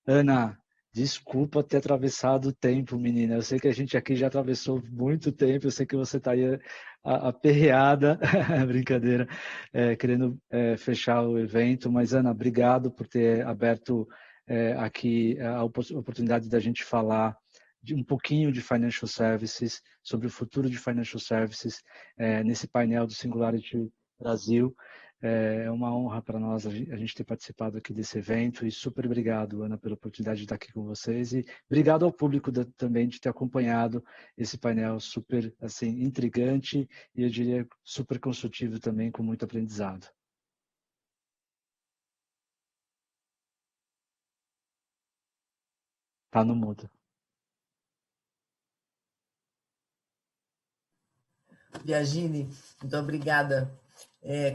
Ana, desculpa ter atravessado o tempo, menina. Eu sei que a gente aqui já atravessou muito tempo, eu sei que você está aí aperreada, brincadeira, querendo fechar o evento, mas Ana, obrigado por ter aberto aqui a oportunidade da gente falar de um pouquinho de Financial Services, sobre o futuro de Financial Services, nesse painel do Singularity Brasil. É uma honra para nós a gente ter participado aqui desse evento e super obrigado, Ana, pela oportunidade de estar aqui com vocês e obrigado ao público também de ter acompanhado esse painel super assim, intrigante e eu diria super construtivo também, com muito aprendizado. Tá no mudo. Biagini, muito obrigada.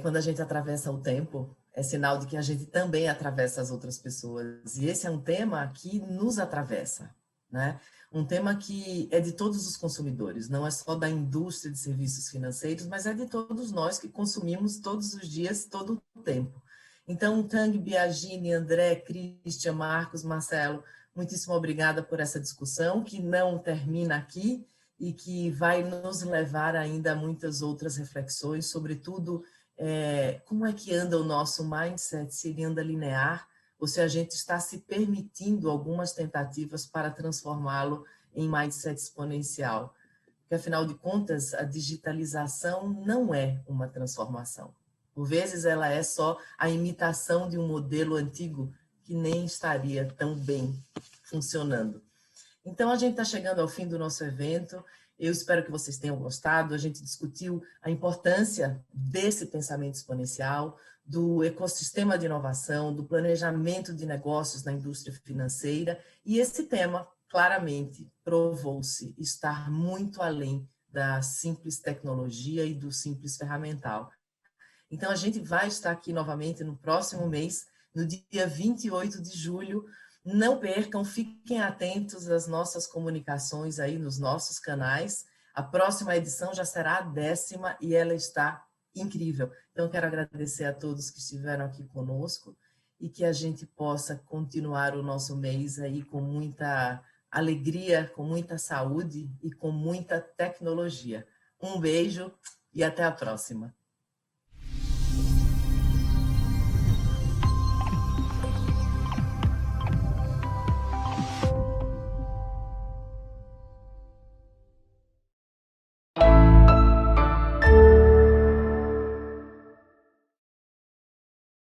Quando a gente atravessa o tempo, é sinal de que a gente também atravessa as outras pessoas. E esse é um tema que nos atravessa, né? Um tema que é de todos os consumidores, não é só da indústria de serviços financeiros, mas é de todos nós que consumimos todos os dias, todo o tempo. Então, Tang, Biagini, André, Christian, Marcos, Marcelo, muitíssimo obrigada por essa discussão, que não termina aqui, e que vai nos levar ainda a muitas outras reflexões, sobretudo como é que anda o nosso mindset, se ele anda linear ou se a gente está se permitindo algumas tentativas para transformá-lo em mindset exponencial. Porque, afinal de contas, a digitalização não é uma transformação. Por vezes, ela é só a imitação de um modelo antigo que nem estaria tão bem funcionando. Então, a gente está chegando ao fim do nosso evento. Eu espero que vocês tenham gostado. A gente discutiu a importância desse pensamento exponencial, do ecossistema de inovação, do planejamento de negócios na indústria financeira. E esse tema, claramente, provou-se estar muito além da simples tecnologia e do simples ferramental. Então, a gente vai estar aqui novamente no próximo mês, no dia 28 de julho. Não percam, fiquem atentos às nossas comunicações aí nos nossos canais. A próxima edição já será a 10ª e ela está incrível. Então, quero agradecer a todos que estiveram aqui conosco e que a gente possa continuar o nosso mês aí com muita alegria, com muita saúde e com muita tecnologia. Um beijo e até a próxima.